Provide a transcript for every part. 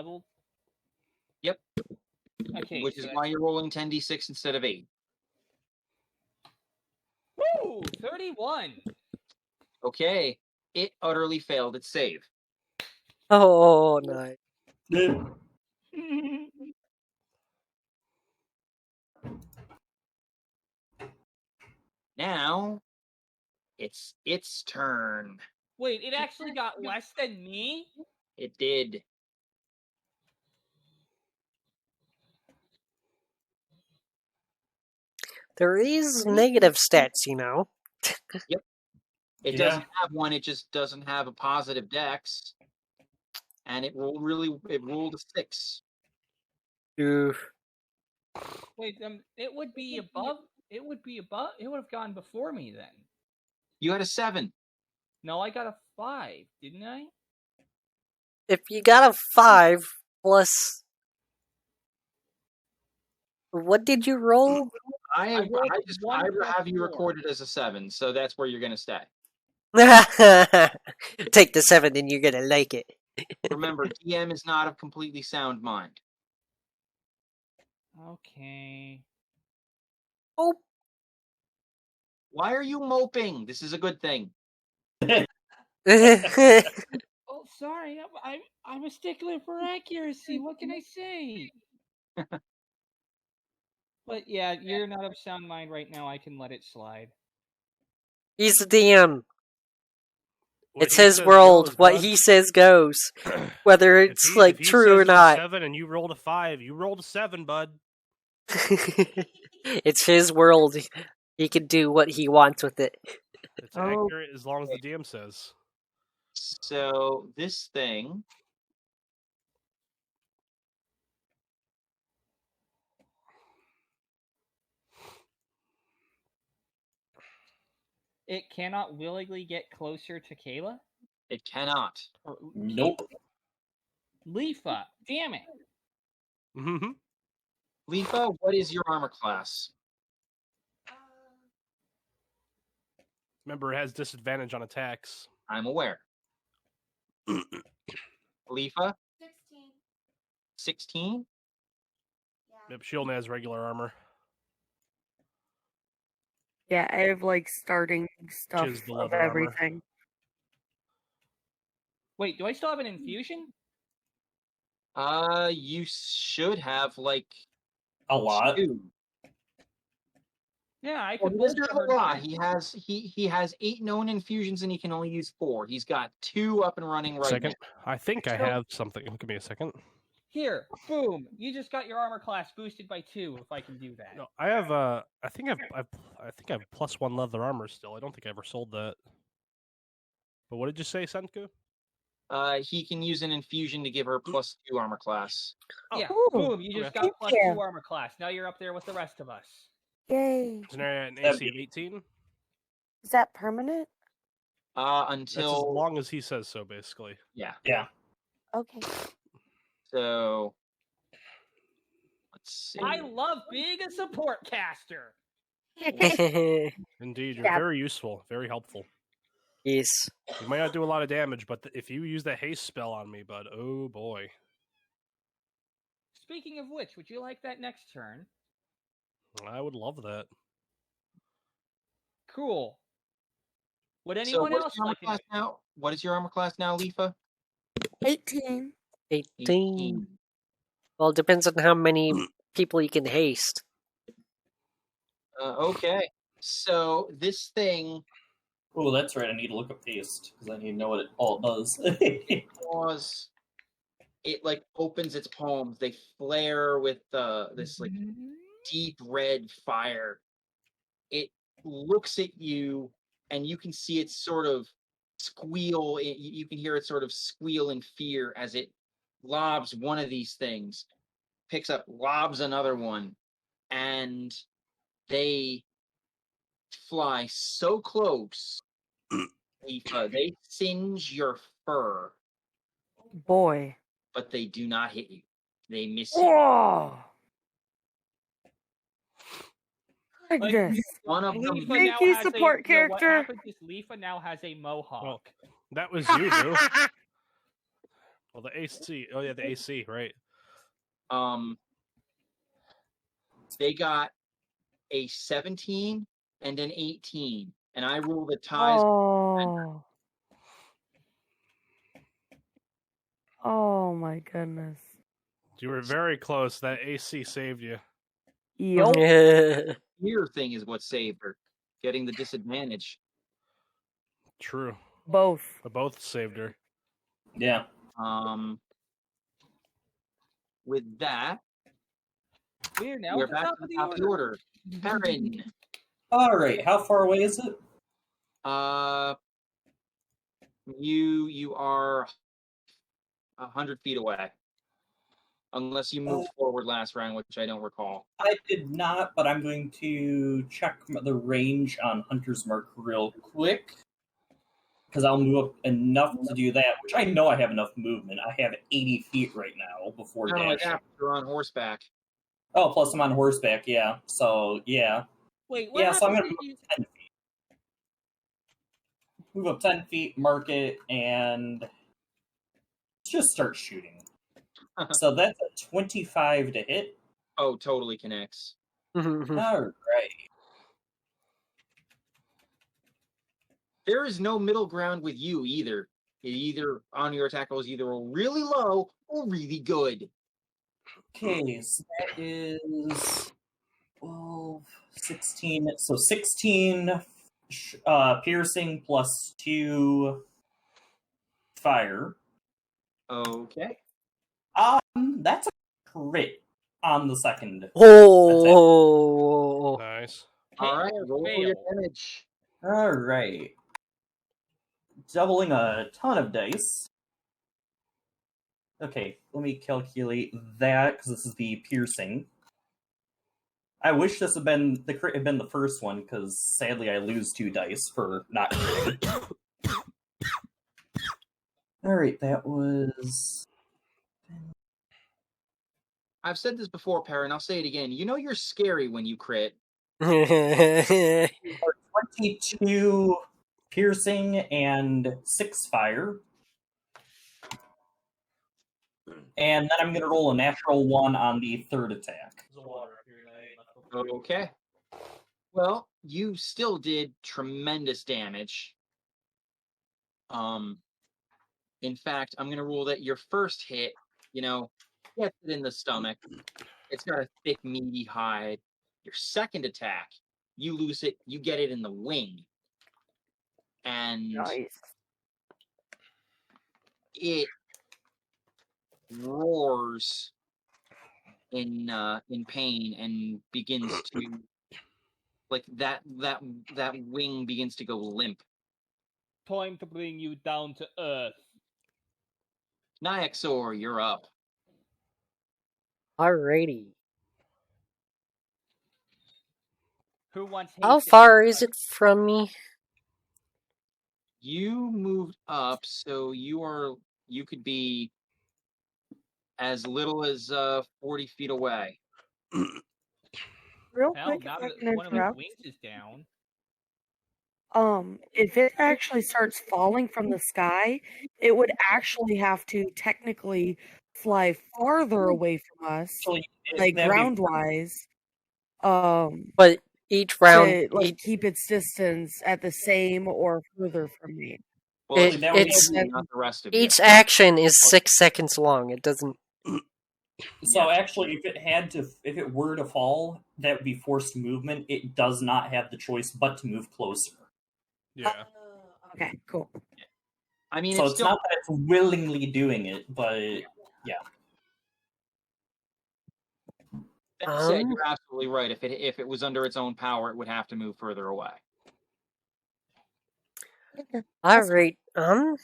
leveled? Yep. Okay. Which is why you're rolling 10d6 instead of 8. Woo! 31. Okay. It utterly failed its save. Oh, nice. Now, it's its turn. Wait, it actually got less than me? It did. There is negative stats, you know. Yep. It doesn't have one, it just doesn't have a positive dex. And it rolled a 6. Oof. Wait, it would have gone before me then. You had a 7. No, I got a 5, didn't I? If you got a 5 plus... What did you roll? I have you recorded as a 7, so that's where you're going to stay. Take the 7 and you're gonna like it. Remember, DM is not of completely sound mind. Okay. Oh. Why are you moping? This is a good thing. Oh, sorry. I'm a stickler for accuracy. What can I say? But yeah, you're not of sound mind right now. I can let it slide. He's the DM. It's his world. Goes, what he says goes. Whether it's if he true or not. 7 and you rolled a 5. You rolled a 7, bud. It's his world. He can do what he wants with it. It's accurate as long as the DM says. So this thing. It cannot willingly get closer to Kayla? It cannot. Nope. Leafa, damn it. Mm-hmm. Leafa, what is your armor class? Remember, it has disadvantage on attacks. I'm aware. Leafa? 16. 16? Yeah. Yep, she only has regular armor. Yeah, I have like starting stuff of everything. Armor. Wait, do I still have an infusion? You should have like a lot. 2. Yeah, I could. Well, he doesn't have a lot. He has 8 known infusions and he can only use 4. He's got 2 up and running right now. I think I have something. Give me a second. Here, boom! You just got your armor class boosted by 2. If I can do that. No, I have. I think I have +1 leather armor still. I don't think I ever sold that. But what did you say, Senku? He can use an infusion to give her +2 armor class. Oh, yeah, boom! You just got +2 armor class. Now you're up there with the rest of us. Yay! Isn't there an AC of 18? Is that permanent? Until that's as long as he says so, basically. Yeah. Yeah. Okay. So let's see. I love being a support caster. Indeed, you're very useful, very helpful. Yes. You might not do a lot of damage, but if you use the haste spell on me, bud, oh boy. Speaking of which, would you like that next turn? I would love that. Cool. Would anyone else like to now? What is your armor class now, Leafa? 18. 18. Well, it depends on how many people you can haste. Okay. So this thing. Oh, that's right. I need to look up haste because I need to know what it all does. It like opens its palms. They flare with this like deep red fire. It looks at you, and you can see it sort of squeal. You can hear it sort of squeal in fear as it lobs one of these things, picks up, lobs another one, and they fly so close, they singe your fur. Boy. But they do not hit you. They miss you. Whoa! Goodness. One of them. Thank you, support character. What happens is Leafa now has a mohawk. Well, that was you, dude. Well, the AC. Oh yeah, the AC. Right. They got a 17 and an 18, and I rule the ties. Oh. Oh my goodness. You were very close. That AC saved you. Yup. Fear thing is what saved her, getting the disadvantage. True. Both. But both saved her. Yeah. With that, We're now we're at the back top to of the the top of the order. Perrin, All right. How far away is it? you are 100 feet away, unless you moved forward last round, which I don't recall. I did not, but I'm going to check the range on Hunter's Mark real quick. Because I'll move up enough to do that, which I know I have enough movement. I have 80 feet right now before Not only dashing. that, you're on horseback. Oh, plus I'm on horseback, yeah. So, yeah. Wait, what Yeah, so I'm happens going to if move 10 feet. Move up 10 feet, mark it, and just start shooting. So that's a 25 to hit. Oh, totally connects. All right. There is no middle ground with you either. It either on your attack rolls either really low or really good. Okay, so that is 12, 16. So 16 piercing plus 2 fire. Okay. That's a crit on the second. Oh. Nice. All right, or roll fail? your damage. All right. Doubling a ton of dice. Okay, let me calculate that because this is the piercing. I wish this had been the crit had been the first one because sadly I lose 2 dice for not critting. All right, that was. I've said this before, Perrin. I'll say it again. You know you're scary when you crit. 22 piercing and 6 fire. And then I'm going to roll a natural 1 on the third attack. Okay. Well, you still did tremendous damage. In fact, I'm going to rule that your first hit, gets it in the stomach. It's got a thick, meaty hide. Your second attack, you lose it, you get it in the wing. And Nice. it roars in pain and begins to that wing begins to go limp. Time to bring you down to earth. Nyaxor, you're up. Alrighty. Who wants How haste far is it from me? You moved up, so you could be as little as 40 feet away. Real Hell, quick, now if I that can one of his interrupt. wings is down. If it actually starts falling from the sky, it would actually have to technically fly farther away from us, Actually, like that'd be- ground-wise, But each round, to keep its distance at the same or further from me. Well, It- that would it's- be not the rest of you. each action is 6 seconds long. It doesn't. So actually, if it were to fall, that would be forced movement. It does not have the choice but to move closer. Yeah. Okay, cool. I mean, So it's it's still not that it's willingly doing it, but yeah. that said, you're absolutely right. If it was under its own power, it would have to move further away. Alright. And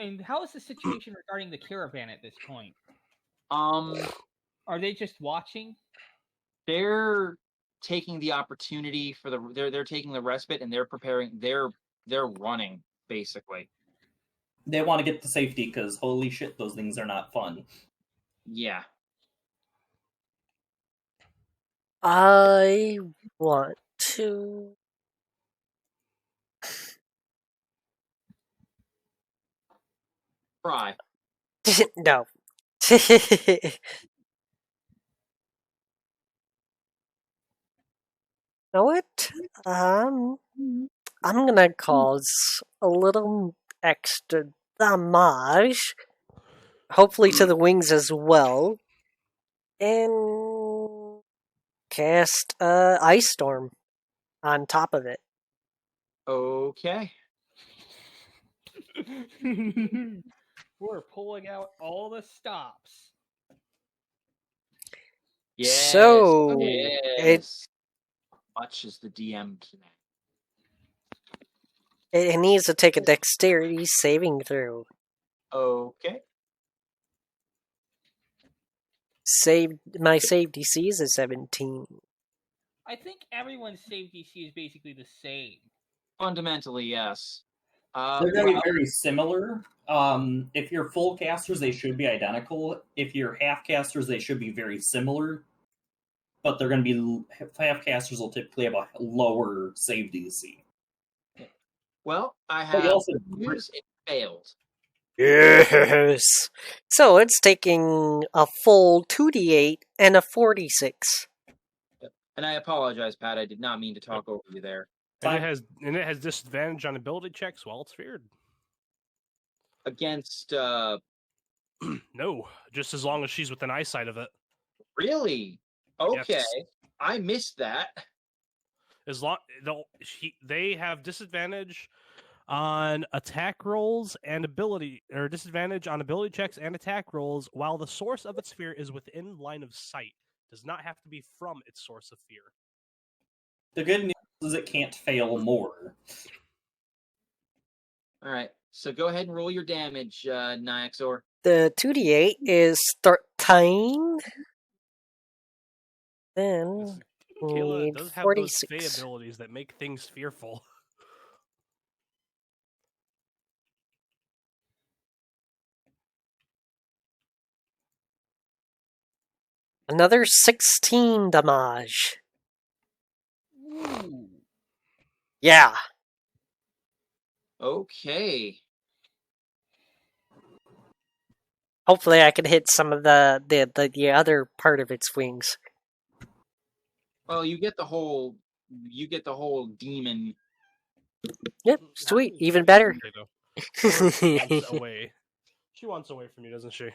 and how is the situation regarding the caravan at this point? Are they just watching? They're taking the opportunity for they're taking the respite and they're preparing. They're running basically. They want to get to safety because holy shit, those things are not fun. Yeah. I want to. try. No. Know what? I'm gonna cause a little extra damage, hopefully to the wings as well, and cast Ice Storm on top of it. Okay. We're pulling out all the stops. Yes. So, yes. Much as the DM tonight. It needs to take a dexterity saving throw. Okay. My save DC is a 17. I think everyone's save DC is basically the same. Fundamentally, yes. They're going to be very similar. If you're full casters, they should be identical. If you're half casters, they should be very similar. But they're going to be half casters will typically have a lower save DC. Well, I But you have also news. It failed. Yes. So it's taking a full 2d8 and a 46. And I apologize, Pat. I did not mean to talk over you there. And it has disadvantage on ability checks while it's feared. Against No, just as long as she's within eyesight of it. really? Okay. Yes. I missed that. As long they have disadvantage on attack rolls and disadvantage on ability checks and attack rolls while the source of its fear is within line of sight. Does not have to be from its source of fear. The good news is it can't fail more. All right. So go ahead and roll your damage, Nyaxor. The 2d8 is 13. Then Kayla need does have 46. those Fey abilities that make things fearful. Another 16 damage. Ooh. Yeah. Okay. Hopefully I can hit some of the other part of its wings. Well, you get the whole demon. Yep, sweet. Even better. Wants away. She wants away from you, doesn't she?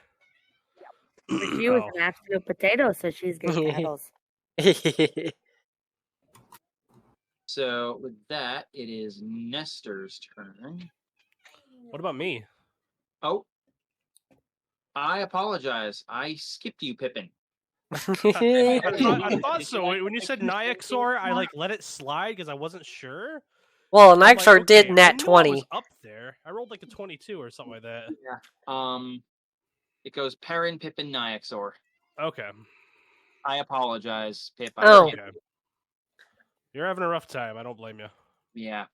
She was an absolute potato, so she's getting battles. So with that, it is Nestor's turn. What about me? Oh, I apologize. I skipped you, Pippin. I thought so. When you said Nyaxor, I let it slide because I wasn't sure. Well, I'm like, Nyaxor did okay, nat I knew I 20. was up there. I rolled like a 22 or something like that. Yeah. It goes Perrin, Pippin, Nyaxor. Okay. I apologize, Pip. Oh. Okay. You're having a rough time. I don't blame you. Yeah.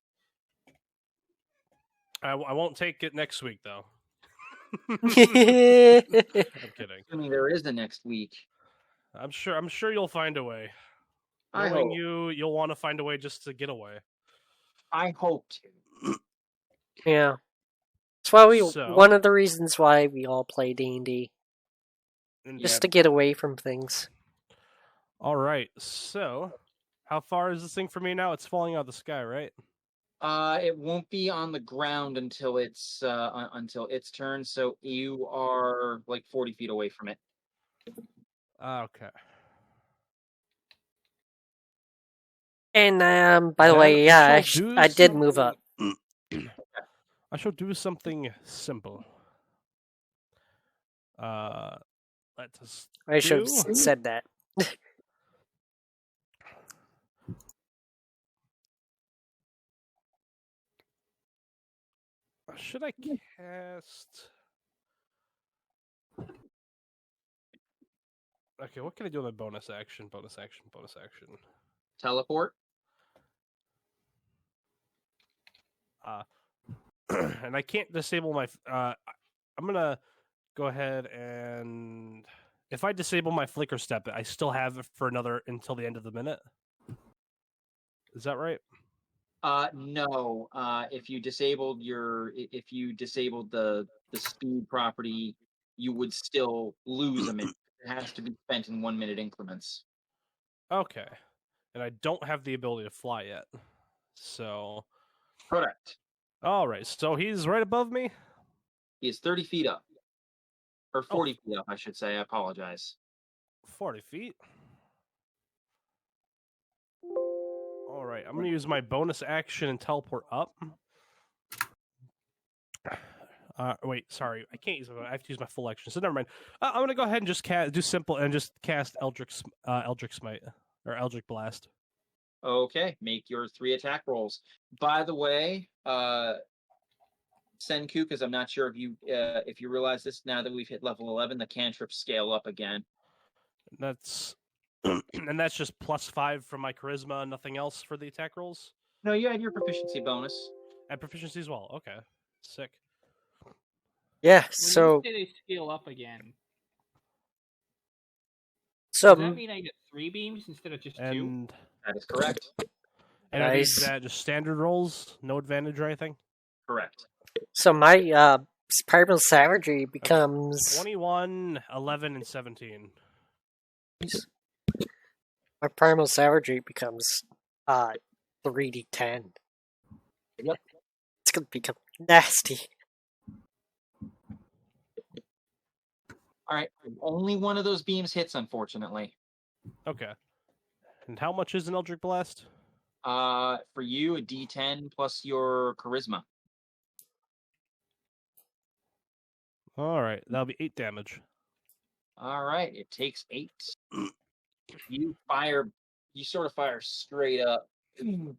I won't take it next week though. I'm I'm kidding. I mean, there is the next week. I'm sure you'll find a way. I Knowing hope. you'll want to find a way just to get away. I hope to. Yeah. That's why So- one of the reasons why we all play D&D. Just to get away from things. All right. So, how far is this thing for me now? It's falling out of the sky, right? It won't be on the ground until its turn. So you are like 40 feet away from it. Okay. And by the Then way, yeah, I shall do I did move up. I shall do something simple. Let us. I should have do- said that. Should I cast? Okay, what can I do with my bonus action? Bonus action. Bonus action. Teleport. And I can't disable my. I'm gonna go ahead and if I disable my flicker step, I still have it for another until the end of the minute. Is that right? No. If you disabled the the speed property, you would still lose a minute. It has to be spent in 1 minute increments. Okay. And I don't have the ability to fly yet. So, Correct. all right. So he's right above me. He is 30 feet up. Or 40 feet up, I should say. I apologize. 40 feet. All right. I'm going to use my bonus action and teleport up. Wait, sorry. I can't use I have to use my full action. So never mind. I'm going to go ahead and just do simple and just cast Eldritch Smite or Eldritch Blast. Okay, make your 3 attack rolls. By the way, Senku, because I'm not sure if you realize this now that we've hit level 11, the cantrips scale up again. That's and that's just +5 from my charisma, nothing else for the attack rolls. No, you had your proficiency bonus. And proficiency as well. Okay, sick. Yeah, When so you say they scale up again, so does that mean I get 3 beams instead of just 2? And That is correct. and are these Nice. just standard rolls, no advantage or anything? Correct. so my primal savagery becomes 21, 11, and 17. my primal savagery becomes 3d10. Yep. It's gonna become nasty. All right. Only one of those beams hits, unfortunately. Okay. And how much is an Eldritch Blast? For you, a D10 plus your charisma. All right, that'll be 8 damage. All right. It takes 8. You sort of fire straight up. And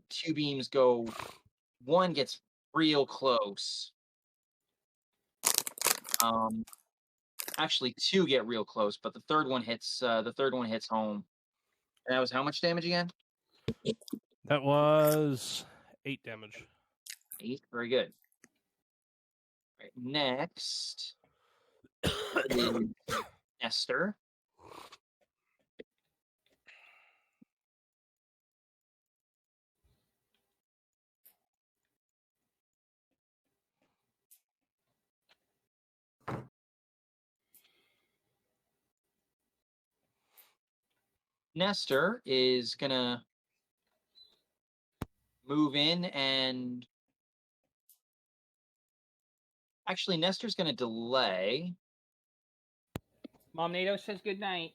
2 beams go. One gets real close. Actually, 2 get real close, but the third one hits. The third one hits home. And that was how much damage again? That was 8 damage. 8. Very good. All right, next is Esther. Nestor is gonna move in and actually Nestor's gonna delay. Mom NATO says good night.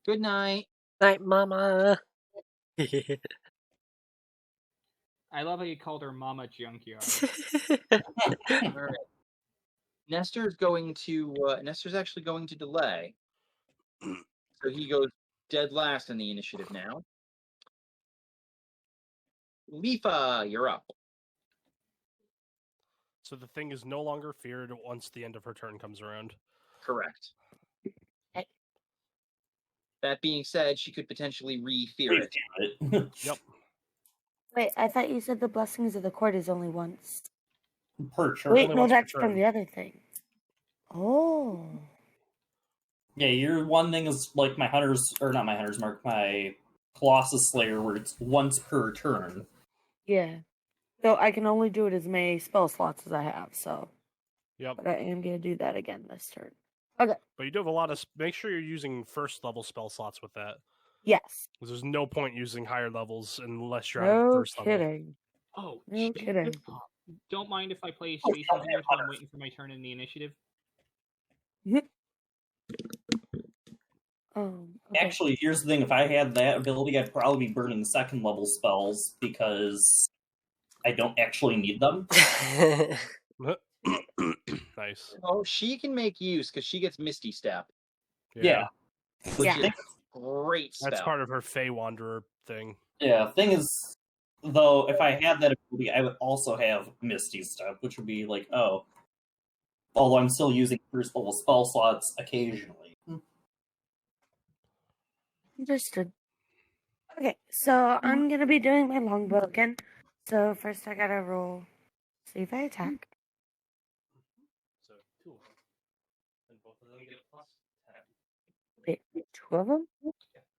Good night. Night, mama. I love how you called her Mama Junkyard. All right. Nestor's actually going to delay. So he goes dead last in the initiative now. Leafa, you're up. So the thing is no longer feared once the end of her turn comes around. Correct. That being said, she could potentially re-fear it. Yep. Wait, I thought you said the blessings of the court is only once. Per turn. Wait, only no, once per that's from turn. the other thing. Oh. Yeah, your one thing is like my hunter's, or not my hunter's mark, my Colossus Slayer, where it's once per turn. Yeah. So I can only do it as many spell slots as I have, so. Yep. But I am going to do that again this turn. But you do have a lot of. Make sure you're using first level spell slots with that. Yes. Because there's no point using higher levels unless you're on No first level. kidding. Oh, No kidding. Don't mind if I play Space Engineers while I'm waiting for my turn in the initiative. Okay. Actually, here's the thing. If I had that ability, I'd probably be burning second level spells because I don't actually need them. Nice. Oh, she can make use because she gets Misty Step. Yeah. Which Yeah. is great spell. That's part of her Fey Wanderer thing. Yeah, thing is, though, if I had that ability, I would also have Misty Step, which would be like, oh, although I'm still using first level spell slots occasionally. Understood. Okay, so I'm going to be doing my longbow again. So first I got to roll. See if I attack. So 2 of them. And both of them get a plus 10. Wait, 2 of them? Yeah,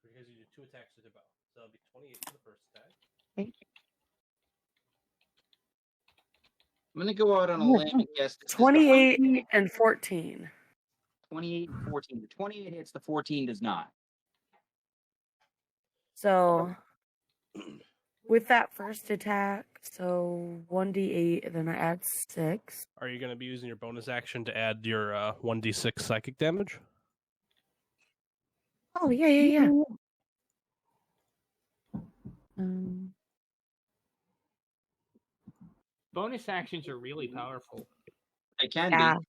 because you do 2 attacks with your bow. So that'll be 28 for the first attack. Okay. I'm going to go out on a limb and guess this is the 28 and 14. 28 and 14. The 28 hits, the 14 does not. So, with that first attack, so 1d8, and then I add 6. Are you going to be using your bonus action to add your 1d6 psychic damage? Oh, yeah. Bonus actions are really powerful. They can Yeah. be.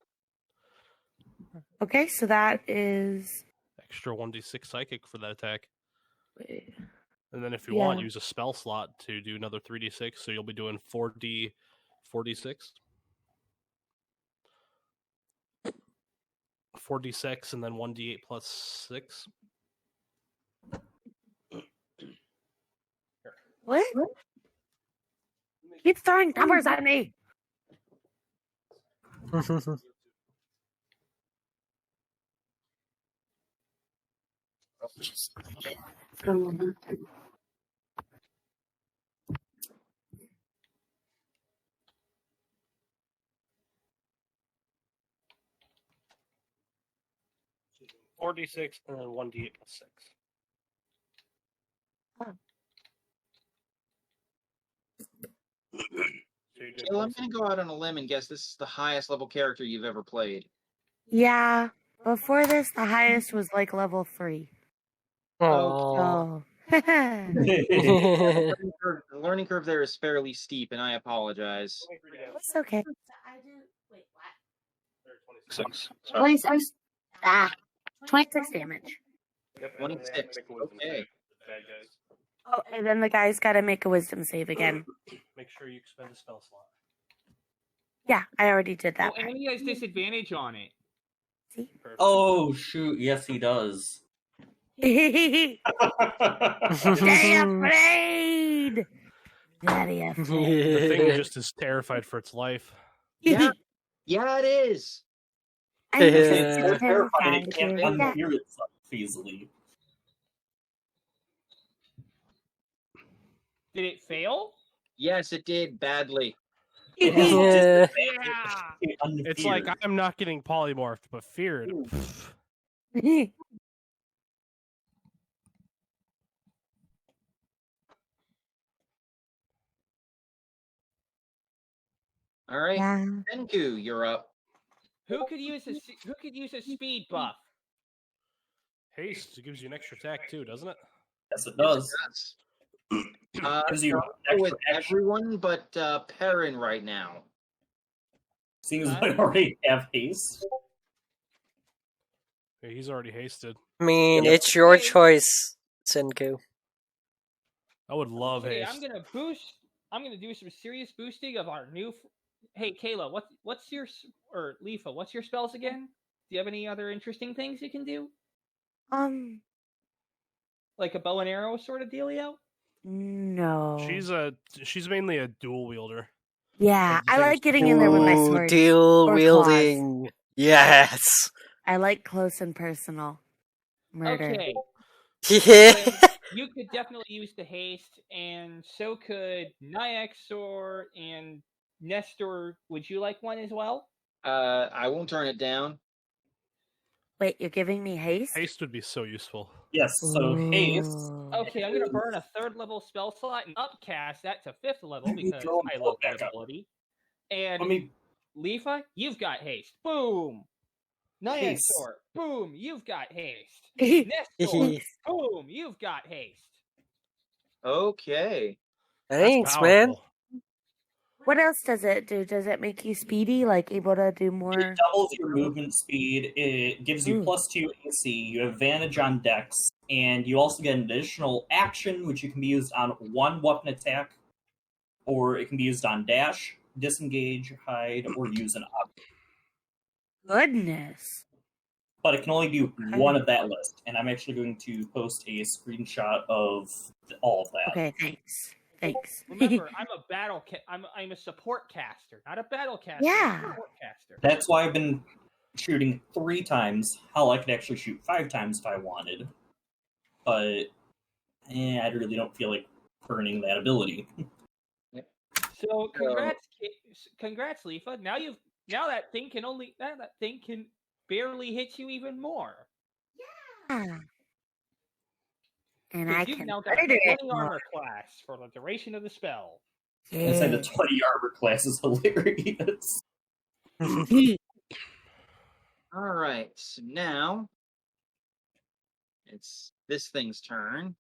Okay, so that is... Extra 1d6 psychic for that attack. Wait. And then if you want, Yeah. use a spell slot to do another 3d6, so you'll be doing 4d6. 4d6 and then 1d8 plus 6. What? Keep throwing numbers at me! Four d6 and then 1d8 plus 6. Kayla, I'm going to go out on a limb and guess this is the highest level character you've ever played. Yeah, before this, the highest was like level 3. Aww. Oh. The learning curve there is fairly steep, and I apologize. It's okay. I do. Wait, what? 6. 26 damage. 26. Okay. Oh, and then the guy's got to make a wisdom save again. Make sure you expend a spell slot. Yeah, I already did Oh, that. and he has disadvantage on it. See? Oh shoot! Yes, he does. Stay afraid! Daddy The afraid. thing just is terrified for its life. Yeah. Yeah, it is. I'm It's just so terrified terrified. it can't Yeah. unhear itself easily. Did it fail? Yes, it did badly. It has Yeah. disadvantage. It's like I'm not getting polymorphed, but feared. All right, Yeah. Senku, you're up. Who could use a speed buff? Haste gives you an extra attack too, doesn't it? Yes, it does. Yes. Gives you I'll go extra with action. everyone but Perrin right now. Seeing as I already have haste. Yeah, he's already hasted. I mean, it's your choice, Senku. I would love Okay, haste. I'm gonna do some serious boosting of our new. Hey, Kayla, what's your or Leafa? What's your spells again? Do you have any other interesting things you can do, like a bow and arrow sort of dealio? No. She's mainly a dual wielder. Yeah, I like getting in there with my Ooh, sword. dual or wielding. Yes. I like close and personal murder. Okay, Yeah. you could definitely use the haste, and so could Nyexor and Nestor. Would you like one as well? I won't turn it down. Wait, you're giving me haste? Haste would be so useful. Yes, so haste. Ooh. Okay, I'm gonna burn a 3rd level spell slot and upcast that to 5th level Let me because throw I him love back that up. ability. And Let me Leafa, you've got haste. Boom. Haste. Nyexor, boom, you've got haste. Nestor, boom, you've got haste. Okay. That's Thanks, man. powerful. What else does it do? Does it make you speedy, like able to do more? It doubles your movement speed. It gives you +2 AC. You have advantage on dex, and you also get an additional action, which you can be used on one weapon attack, or it can be used on dash, disengage, hide, or use an object. Goodness. But it can only do one of that list, and I'm actually going to post a screenshot of all of that. Okay, thanks. Thanks. Remember, I'm a support caster, not a battle caster. Yeah. I'm a support caster. That's why I've been shooting 3 times. Hell, I could actually shoot 5 times if I wanted. But I really don't feel like burning that ability. So congrats, Congrats, Leafa. Now that thing can barely hit you even more. Yeah. And I You've can now got murder it 20 more. armor class for the duration of the spell. Inside the 20 armor class is hilarious. All right, so now it's this thing's turn.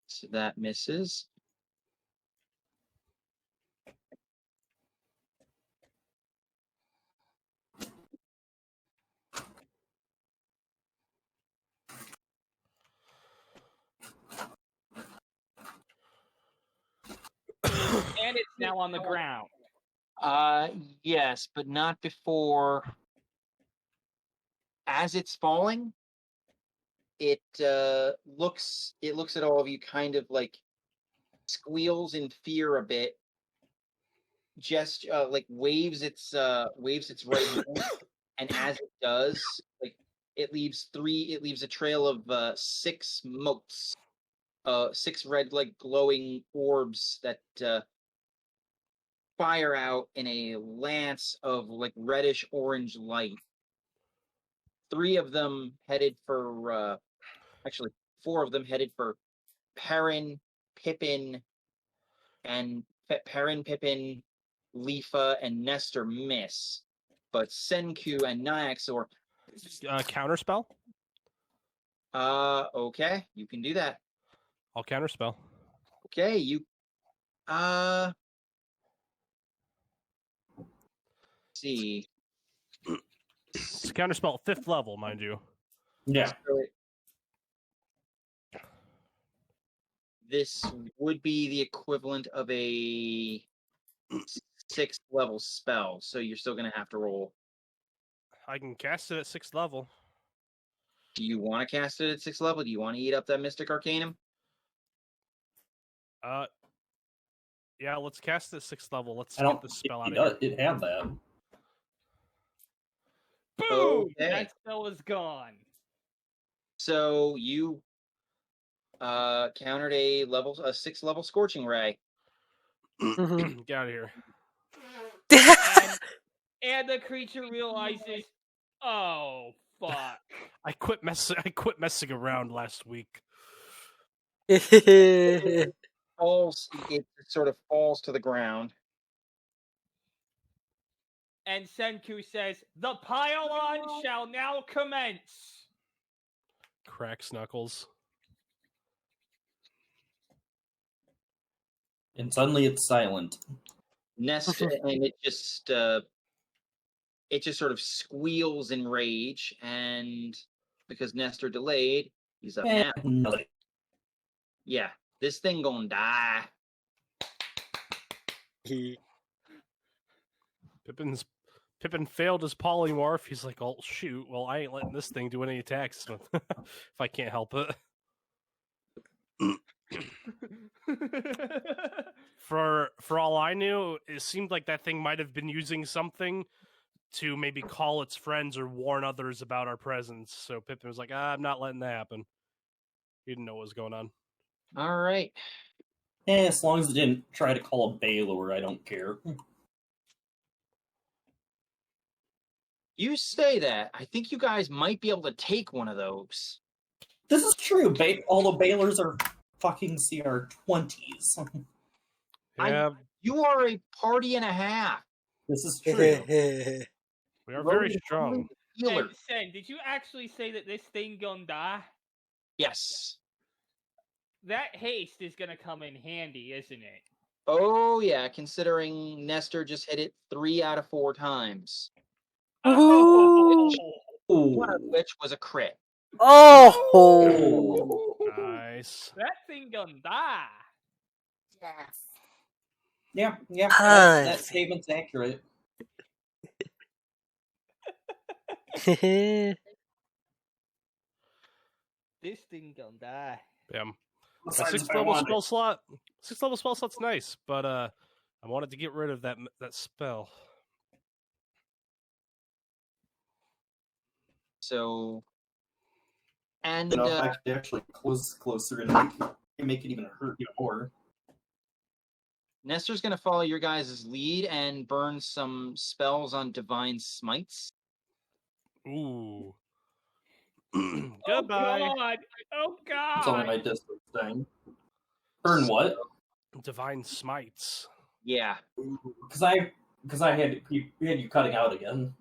So that misses. And it's now on the ground. Yes, but not before. As it's falling, it looks at all of you, kind of like squeals in fear a bit. Just like waves its right hand, and as it does, like it leaves a trail of 6 motes, 6 red, like glowing orbs that fire out in a lance of like reddish orange light. 3 of them headed for actually 4 of them headed for Perrin, Pippin, Leafa, and Nestor miss, but Senku and Nyaxor. Counterspell? Okay, you can do that. I'll counterspell. Okay, you see. It's a counterspell at 5th level, mind you. Yeah. This would be the equivalent of a 6th level spell, so you're still going to have to roll. I can cast it at 6th level. Do you want to cast it at 6th level? Do you want to eat up that Mystic Arcanum? Yeah, let's cast it at 6th level. Let's I don't get the spell out think of here. it have that. Boom! Okay. That spell is gone. So you countered a 6th level Scorching Ray. Get out of here. And the creature realizes, oh fuck! I quit messing around last week. It sort of falls to the ground. And Senku says, "The pile-on shall now commence." Cracks knuckles. And suddenly it's silent. Nestor, and it just sort of squeals in rage, and because Nestor delayed, he's up now. Nothing. Yeah, this thing gonna die. Pippin failed his polymorph. He's like, oh shoot, well I ain't letting this thing do any attacks if I can't help it. For all I knew, it seemed like that thing might have been using something to maybe call its friends or warn others about our presence. So Pippin was like, I'm not letting that happen. He didn't know what was going on. All right. As long as it didn't try to call a Baylor, I don't care. You say that. I think you guys might be able to take one of those. This is true. All the Baylors are fucking CR20s. Yeah, You are a party and a half. This is true. we are very strong. Healer. Sen, did you actually say that this thing gonna die? Yes. That haste is gonna come in handy, isn't it? Oh yeah, considering Nestor just hit it 3 out of 4 times. Oh! One of which was a crit. Oh! Nice. That thing gonna die. Yes. Yeah, Ah. that statement's accurate. This thing gonna die. Damn. A Besides, 6th level spell slot. 6th level spell slot's nice, but I wanted to get rid of that spell. So, and If I could actually closer and make it even hurt even more. Nestor's going to follow your guys' lead and burn some spells on Divine Smites. Ooh. Oh Goodbye. God! Oh It's only God! my distance thing. Burn what? Divine Smites. Yeah. Because I had you cutting out again.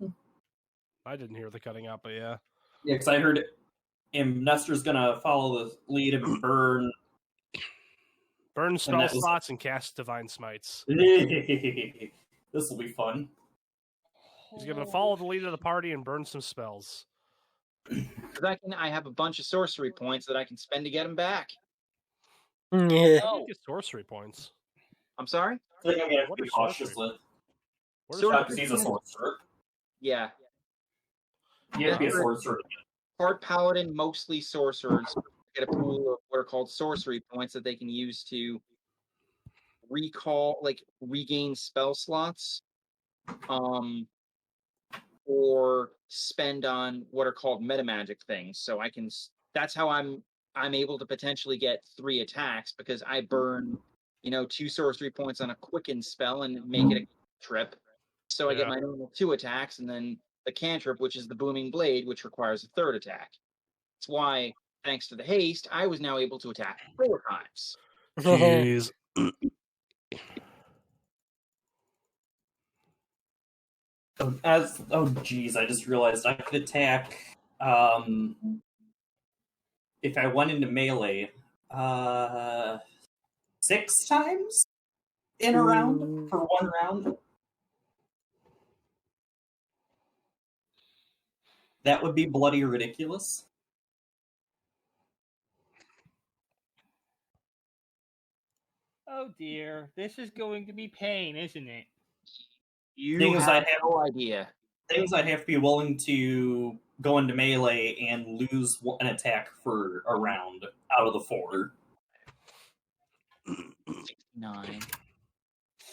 I didn't hear the cutting out, but yeah. Yeah, because I heard Nestor's gonna follow the lead and burn. Burn spell that was- slots and cast Divine Smites. This will be fun. He's going to follow the lead of the party and burn some spells. I have a bunch of sorcery points that I can spend to get them back. Yeah. How do you get sorcery points? I'm sorry? I think I'm gonna have What to be is cautious sorcery? with. What is Sorcery- Because he's a sorcerer. Yeah. You have to be a sorcerer. Part paladin, mostly sorcerers, get a pool of what are called sorcery points that they can use to regain spell slots, or spend on what are called metamagic things. So that's how I'm able to potentially get 3 attacks, because I burn, 2 sorcery points on a quicken spell and make it a trip. So I get my normal 2 attacks, and then the cantrip, which is the booming blade, which requires a 3rd attack. That's why, thanks to the haste, I was now able to attack 4 times. Jeez. Geez, I just realized I could attack. If I went into melee, 6 times in a round for 1 round. That would be bloody ridiculous. Oh dear, this is going to be pain, isn't it? You Things have I have- no idea. Things I'd have to be willing to go into melee and lose an attack for a round out of the 4. 69.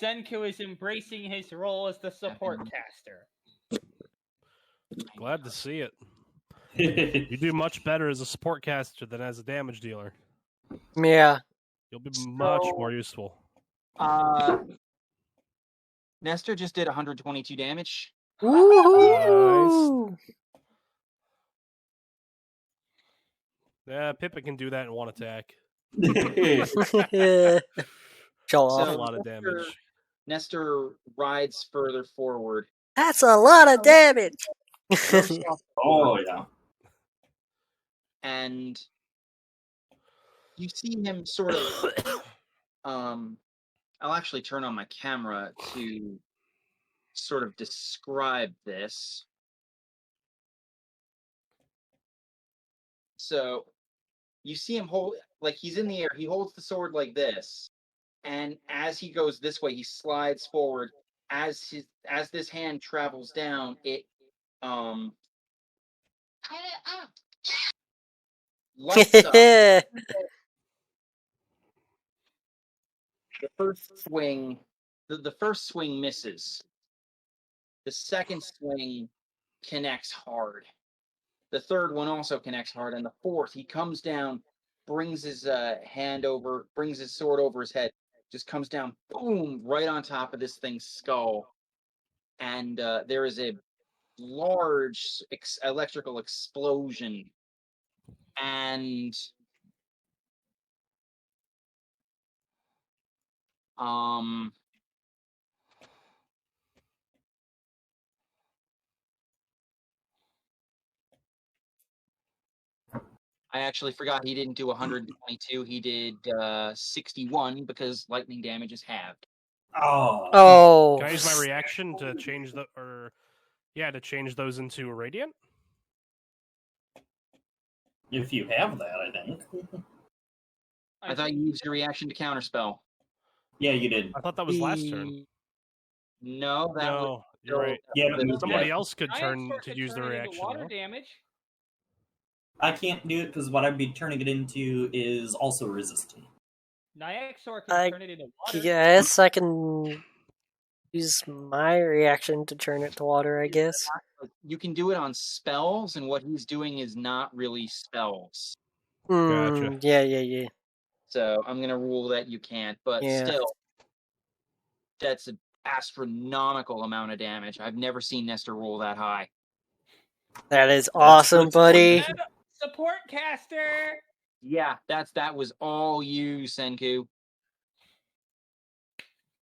Senku is embracing his role as the support caster. Glad to see it. You do much better as a support caster than as a damage dealer. Yeah. You'll be much more useful. Nestor just did 122 damage. Woohoo! Yeah, Pippa can do that in 1 attack. Show That's off. a lot of damage. Nestor rides further forward. That's a lot of damage. Oh, yeah. And you see him sort of I'll actually turn on my camera to sort of describe this. So you see him hold, like he's in the air, he holds the sword like this, and as he goes this way, he slides forward. As this hand travels down, it lights up. The first swing misses. The second swing connects hard. The third one also connects hard, and the fourth, he comes down, brings his brings his sword over his head, just comes down, boom, right on top of this thing's skull, and there is a large electrical explosion, and I actually forgot he didn't do 122. He did 61 because lightning damage is halved. Oh. Can I use my reaction to change change those into radiant? If you have that, I think. I thought you used your reaction to counterspell. Yeah, you did. I thought that was last turn. No, that was No, you're right. Yeah, Somebody else could Giant turn Sword to could use the turn it into reaction. water though. damage. I can't do it because what I'd be turning it into is also resistant. Nyaxor can I turn it into water. guess I can use my reaction to turn it to water, I guess. You can do it on spells, and what he's doing is not really spells. Gotcha. Yeah. So I'm gonna rule that you can't, but Yeah. still, that's an astronomical amount of damage. I've never seen Nestor roll that high. That is awesome, good buddy. Support caster. Yeah, that was all you, Senku.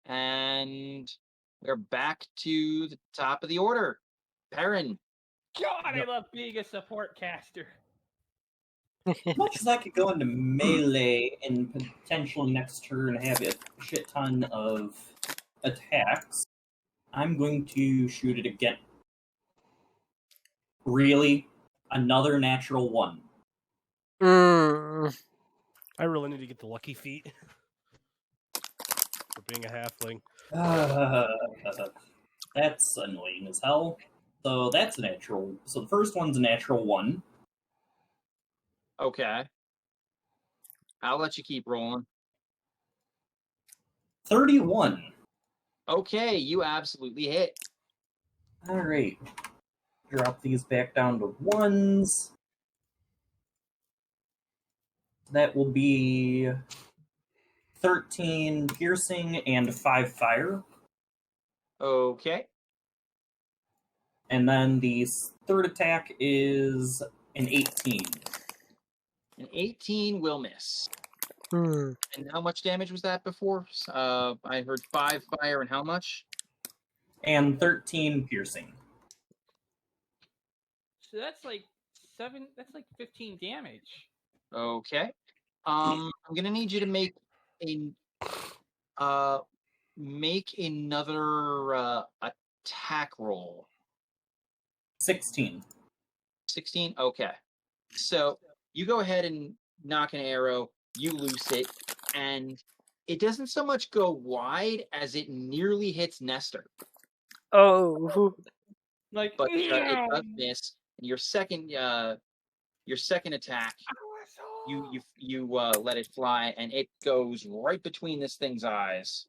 And we're back to the top of the order. Perrin. God, I love being a support caster. As much as I could go into melee and potentially next turn have a shit ton of attacks, I'm going to shoot it again. Really? Another natural 1. I really need to get the lucky feet for being a halfling. That's annoying as hell. So that's a natural. So the first one's a natural 1. Okay. I'll let you keep rolling. 31. Okay, you absolutely hit. Alright. Drop these back down to 1s. That will be 13 piercing and 5 fire. Okay. And then the third attack is an 18. An 18 will miss. Hmm. And how much damage was that before? I heard 5 fire and how much? And 13 piercing. So that's like 7. That's like 15 damage. Okay. I'm gonna need you to make another attack roll. 16. 16. Okay. So you go ahead and knock an arrow. You loose it, and it doesn't so much go wide as it nearly hits Nestor. Oh. Like, But it does miss. And your second attack, you let it fly, and it goes right between this thing's eyes.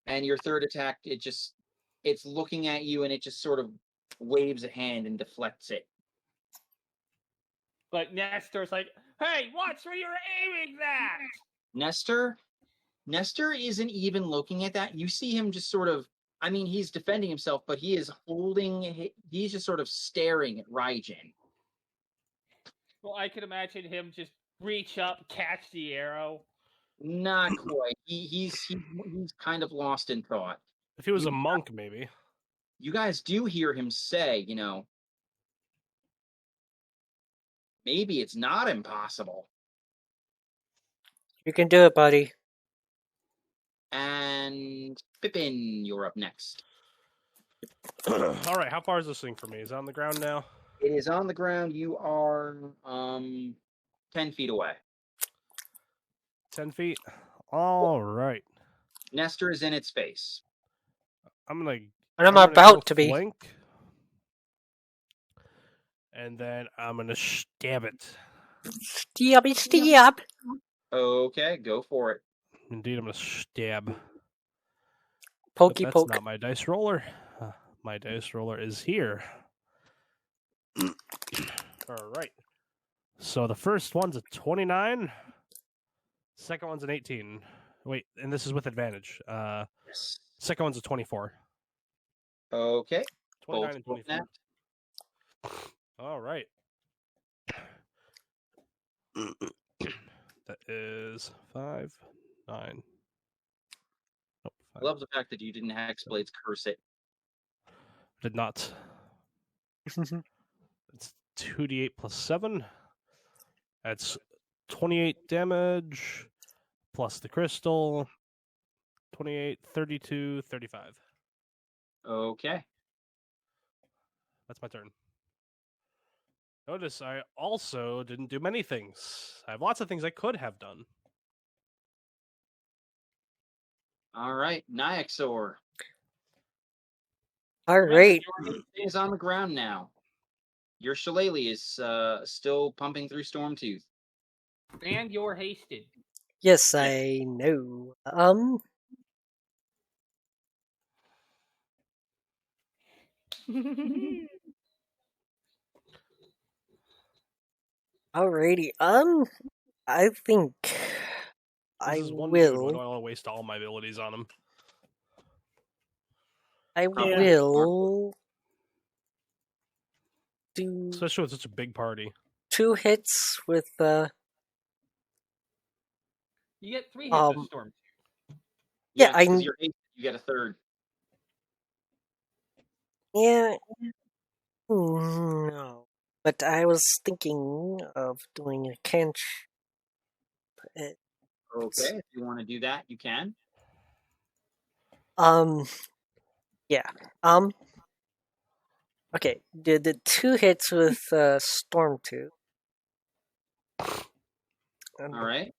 And your third attack, it's looking at you, and it just sort of waves a hand and deflects it. Like Nestor's like, hey, watch where you're aiming that. Nestor isn't even looking at that. You see him just sort of, I mean, he's defending himself, but he's just sort of staring at Raijin. Well, I could imagine him just reach up, catch the arrow. Not quite. He's kind of lost in thought. If he was a monk, maybe. You guys do hear him say, maybe it's not impossible. You can do it, buddy. And Pippin, you're up next. All right, how far is this thing from me? Is it on the ground now? It is on the ground. You are 10 feet away. 10 feet? All right. Nestor is in its face. I'm gonna about to be. Flank, and then I'm going to stab it. Stab. Okay, go for it. Indeed, I'm going to stab. Pokey But that's poke. not my dice roller. My dice roller is here. All right. So the first one's a 29. Second one's an 18. Wait, and this is with advantage. Yes. Second one's a 24. Okay. 29 and Both 24. All right. That is 5, 9. Nope, I love the fact that you didn't Hexblade's curse it. Did not. It's 2d8 plus 7. That's 28 damage plus the crystal. 28, 32, 35. Okay. That's my turn. Notice I also didn't do many things. I have lots of things I could have done. All right. Nyaxor. All right. Is on the ground now. Your shillelagh is still pumping through Stormtooth. And you're hasted. Yes, I know. Alrighty. I think I This is one dude. Why do will. I want to waste all my abilities on him? I Yeah. will do Especially with such a big party. 2 hits with You get 3 hits with Um, Storm. yeah, Yes, I 'cause you're 8, you get a third. yeah. No, but I was thinking of doing a cantrip. Okay, if you want to do that, you can. Yeah. Okay. The 2 hits with Storm 2. All right.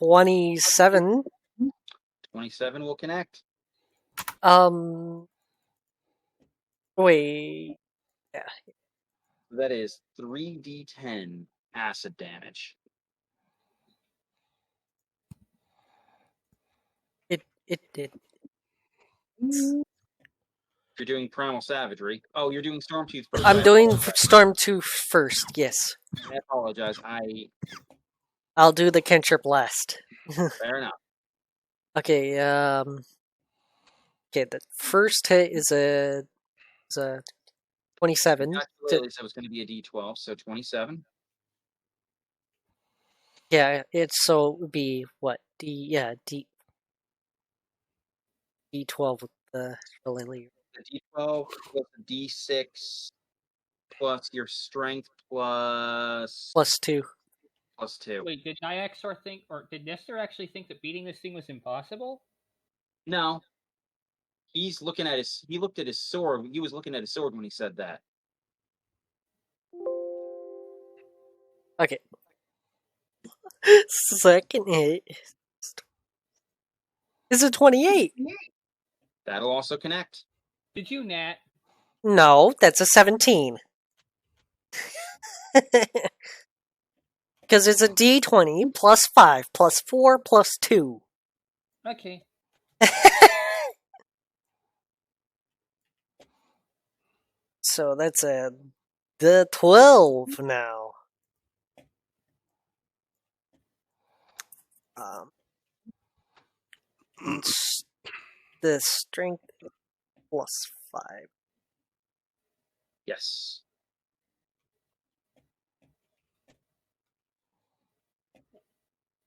$27. 27 will connect. Wait. That is 3d10 acid damage. It did. You're doing Primal Savagery. Oh, you're doing Stormtooth first. I'm doing Storm 2 first. Yes. I apologize. I'll do the cantrip last. Fair enough. Okay. Okay. The first hit is a 27. Calculated, so it's going to be a d12, so 27. Yeah, so it would be what? D12 with the shillelagh. The d12 plus a d6 plus your strength plus Plus 2. plus 2. Wait, did Nyaxor think, or did Nestor actually think that beating this thing was impossible? No. He looked at his sword. He was looking at his sword when he said that. Okay. Second hit is a 28. That'll also connect. Did you, Nat? No, that's a 17. Because it's a d20 plus 5 plus 4 plus 2. Okay. So that's the 12 now. The strength plus 5. Yes.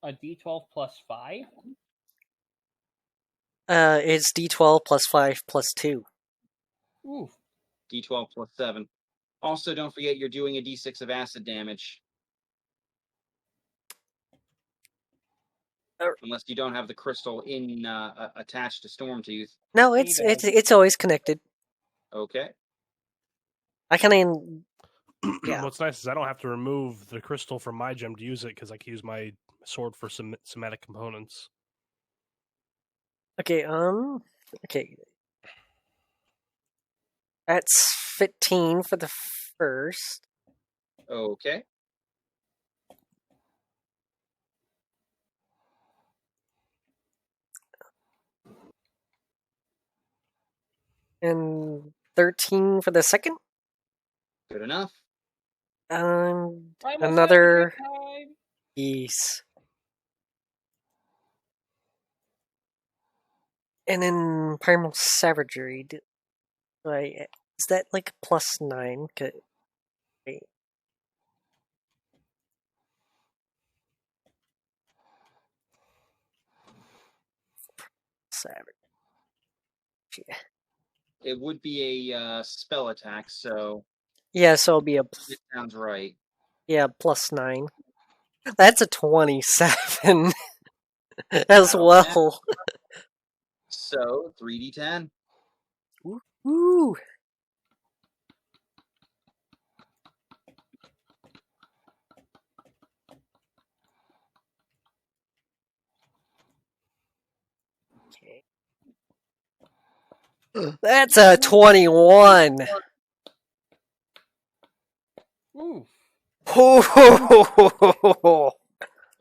A d12 plus 5? It's d12 plus 5 plus 2. Ooh. D12 plus 7. Also, don't forget you're doing a d6 of acid damage. Unless you don't have the crystal attached to Stormtooth. No, it's always connected. Okay. I can yeah. What's nice is I don't have to remove the crystal from my gem to use it because I can use my sword for some somatic components. Okay, okay. That's 15 for the first. Okay. And 13 for the second. Good enough. Another. Yes. And then Primal Savagery. Is that like plus 9? Wait. Savage. Yeah. It would be a spell attack, so. Yeah, so it'll be It sounds right. Yeah, plus 9. That's a 27 as well. So 3d10. Ooh. That's a 21. Ooh.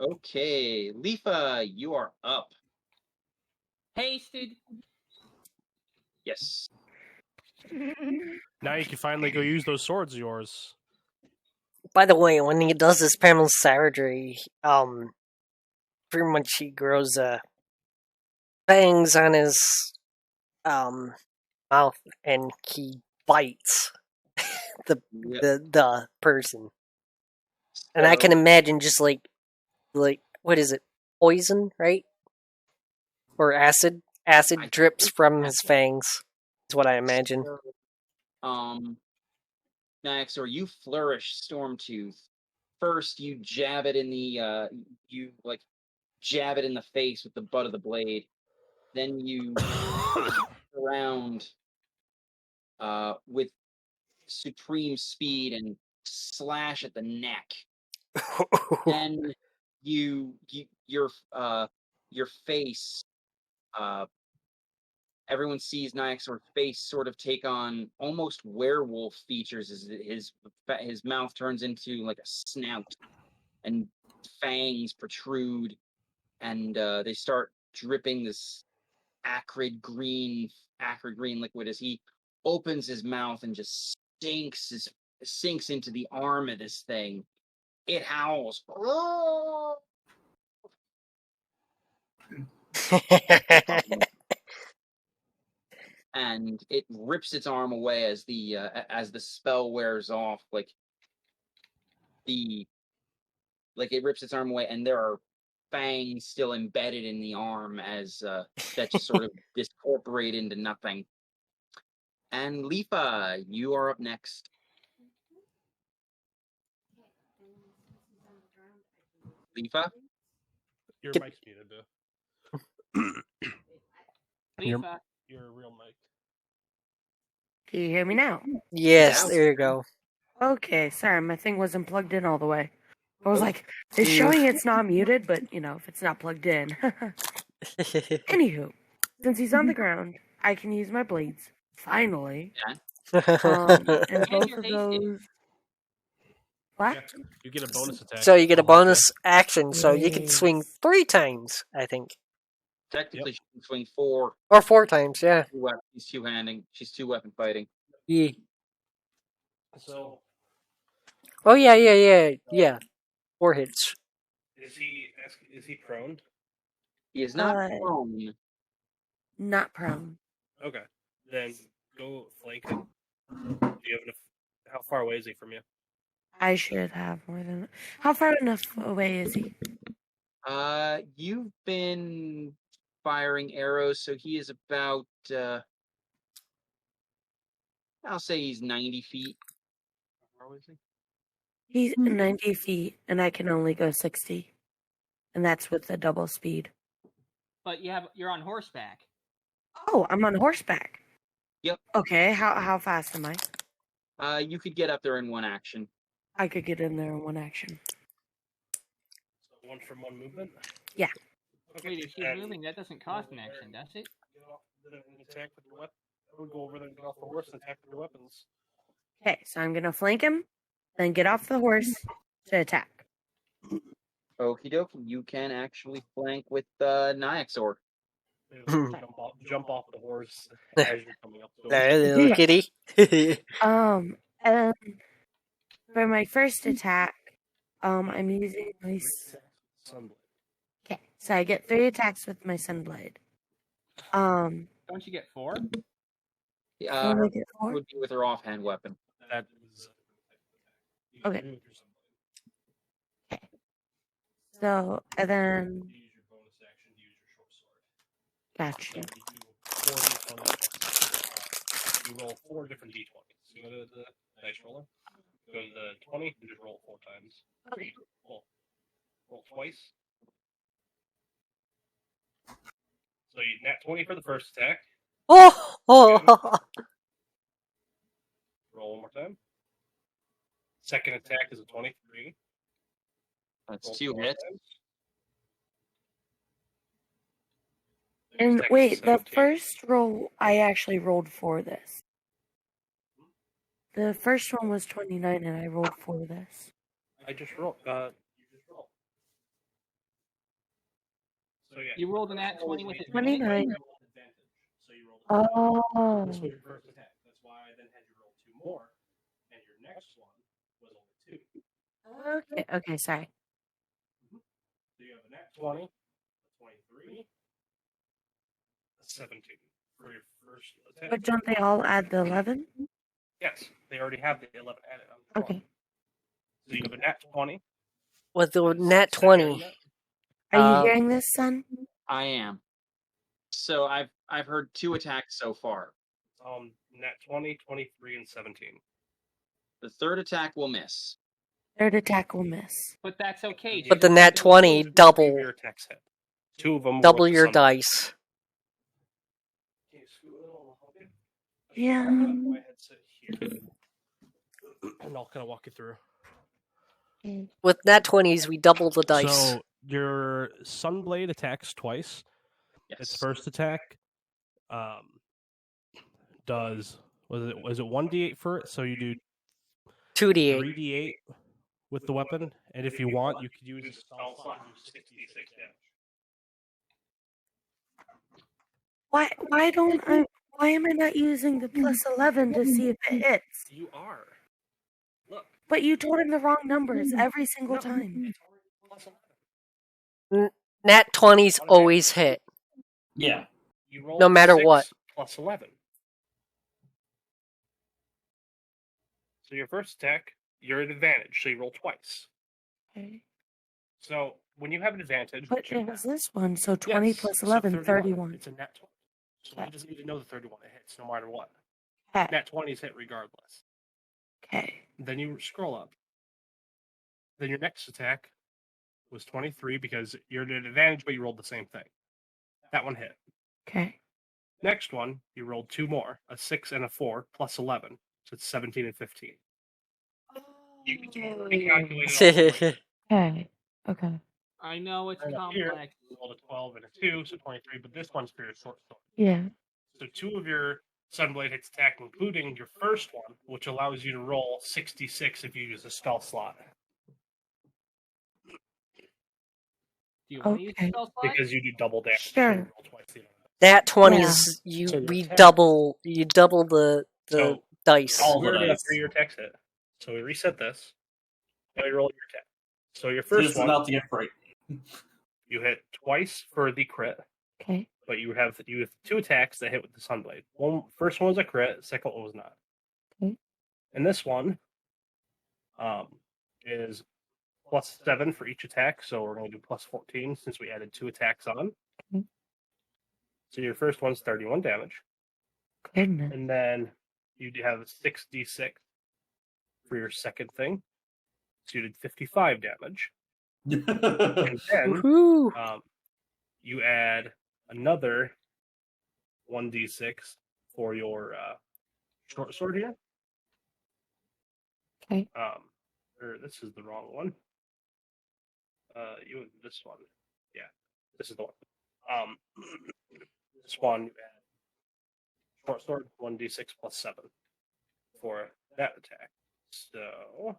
Okay, Leafa, you are up. Hasted. Yes. Now you can finally go use those swords of yours. By the way, when he does his primal savagery, pretty much he grows fangs on his mouth and he bites Yep. the person. And I can So, imagine just like what is it? Poison, right? Or acid? Acid I drips think from his fangs. Is what I imagine. Nyaxor, you flourish Stormtooth. First, you jab it in the jab it in the face with the butt of the blade. Then you around with supreme speed and slash at the neck. Then your face everyone sees Nyaxor's face sort of take on almost werewolf features as his mouth turns into like a snout and fangs protrude and they start dripping this acrid green liquid as he opens his mouth and just sinks into the arm of this thing. It howls. And it rips its arm away as the spell wears off. It rips its arm away, and there are fangs still embedded in the arm as that just sort of discorporate into nothing. And Leafa, you are up next. Leafa, Your Get- mic's muted, though. Leafa. Your real mic. Do you hear me now? Yes, Yeah. there you go. Okay, sorry, my thing wasn't plugged in all the way. I was Oh. like, it's showing it's not muted, but if it's not plugged in. Anywho, since he's on the ground, I can use my blades. Finally. And And both you're of hasted. those. What? Yeah, you get a bonus attack. So you get a I'll help bonus action, so you can Yes. swing 3 times, I think. technically she can swing 4. Or 4 times, yeah. She's two-handing. She's two-weapon fighting. Yeah. you. So, Oh, yeah. 4 hits. is he prone? He is not Uh, prone. Not prone. Okay. Then go flank him. Do you have enough? How far away is he from you? I should have more than. How far enough away is he? You've been firing arrows, so he is about I'll say he's 90 feet. How far is he? He's 90 feet, and I can only go 60. And that's with the double speed. But you're on horseback. Oh, I'm on horseback. Yep. Okay, how fast am I? You could get up there in one action. I could get in there in one action. So 1 from 1 movement? Yeah. Okay. Wait, if she's moving, that doesn't cost an action, does it? Attack with your weapon. I would go over there and get off the horse and attack with your weapons. Okay, so I'm gonna flank him, then get off the horse to attack. Okie dokie, you can actually flank with Nyaxor. Jump off the horse as you're coming up to him. There, little Yeah. kitty. And for my first attack, I'm using my. Sunblade. Okay, so I get 3 attacks with my Sunblade. Don't you get 4? What Her do I get for? would be with her offhand weapon. That is Okay. do with your Sunblade. Okay. So, and then. You use your bonus action to use your short sword. Gotcha. You do 4 d20. You roll 4 different d20s. You go to the dice roller, go to the 20, and just roll 4 times. Okay. Roll twice. So you nat 20 for the first attack. Oh! Roll 1 more time. Second attack is a 23. That's Roll 2 4 hits. times. And Dex wait, the 17. first roll I actually rolled for this. The first one was 29, and I rolled for this. I just rolled. You just rolled. So yeah, You rolled an at 20 with advantage. 29. You rolled advantage. So you rolled advantage. Oh. This was your first attack. That's why I then had you roll 2 more, and your next one was only 2. Okay, okay, sorry. So you have a nat 20, a 23, a 17 for your first attack. But don't they all add the 11? Yes, they already have the 11 added on the 20. Okay. So you have a nat 20. With the a nat six 20. attack. Are you Uh, hearing this, son? I am. So I've heard 2 attacks so far. Nat 20, 23, and 17. The third attack will miss. Third attack will miss. But that's okay. But the She's nat got 20 two- double. 3 of your attacks hit. 2 of them were Double with the your sun. dice. Can you scoot a little? Okay. Yeah. I'll have my headset here. And I'll kind of walk you through. With nat 20s, we double the dice. So your Sunblade attacks twice. Yes. Its first attack does was it 1d8 for it? So you do 2d8. 3d8 with the weapon, and if you want, you could use a spell slot and do 66 damage. Why am I not using the plus 11 to see if it hits? You are. Look. But you told him the wrong numbers every single time. It's already plus 11. Nat 20s always hit. Yeah. You roll No matter 6 what. plus 11. So your first attack, you're at advantage, so you roll twice. Okay. So when you have an advantage, But which you it was have, this one, so 20 yes, plus so 11, 31. It's a nat 20. So he doesn't need to know the 31 it hits, no matter what. Okay. Nat 20s hit regardless. Okay. Then you scroll up. Then your next attack was 23 because you're at an advantage, but you rolled the same thing. That one hit. Okay. Next one, you rolled 2 more, a 6 and a 4, plus 11. So it's 17 and 15. You recalculated all the way. Okay. Okay. I know it's And up here, complex. you rolled a 12 and a 2, so 23, but this one's for your short sword. Yeah. So 2 of your Sunblade hits attack, including your first one, which allows you to roll 66 if you use a spell slot. Do you want to use Okay. spell slot? Because you do double damage. Sure. So you roll twice the amount. Nat 20s, So we your attack- double the So dice. all we the already have dice. 3 of your attacks hit. So we reset this. Now you roll your attack. So your This first is one, about to get break. you hit twice for the crit, Okay. but you have 2 attacks that hit with the Sunblade. First one was a crit, second one was not. Okay. And this one is plus 7 for each attack, so we're going to do plus 14 since we added 2 attacks on. Okay. So your first one's 31 damage, Goodness. and then you have 6d6 for your second thing. So you did 55 damage. And then Woohoo! you add another 1d6 for your short sword here. Okay. Or this is the wrong one. This one. Yeah, this is the one. This one you add short sword 1d6 plus 7 for that attack. So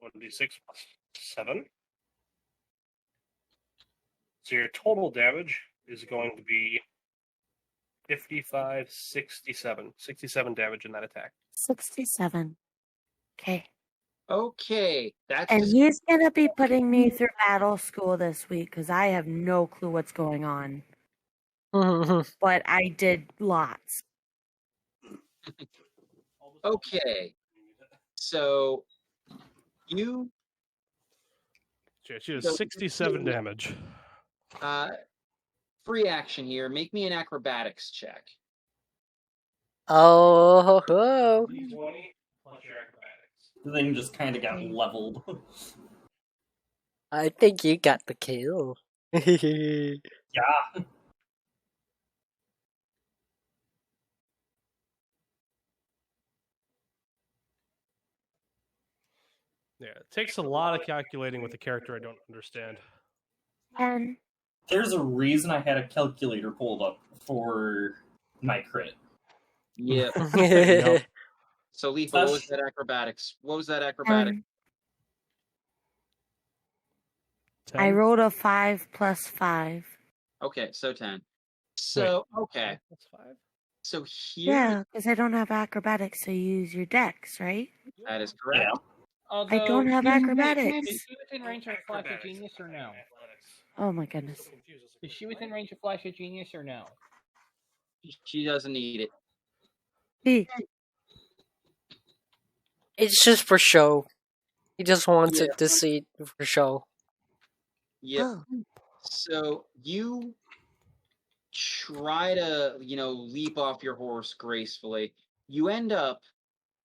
1d6 plus 7. So your total damage is going to be 55, 67. 67 damage in that attack. 67. Okay. Okay, that's And he's going to be putting me through battle school this week because I have no clue what's going on. But I did lots. okay. So you She has So- 67 damage. free action here. Make me an acrobatics check. Oh, ho. D20 plus your acrobatics. The thing just kind of got leveled. I think you got the kill. Yeah. Yeah, it takes a lot of calculating with a character I don't understand. 10. There's a reason I had a calculator pulled up for my crit. Yeah. Yep. So, Leaf, what was that acrobatics? What was that acrobatic? I 10? rolled a 5 plus 5. Okay, so 10. So, okay. That's 5. So here, Yeah, because I don't have acrobatics, so you use your dex, right? that is correct. Yeah. Although, I don't have acrobatics. Is she within range of Flash of Genius or no? Oh my goodness. Is she within range of Flash of Genius or no? She doesn't need it. Hey, It's just for show. He just wants Yeah. it to see for show. Yep. oh, So you try to, leap off your horse gracefully. You end up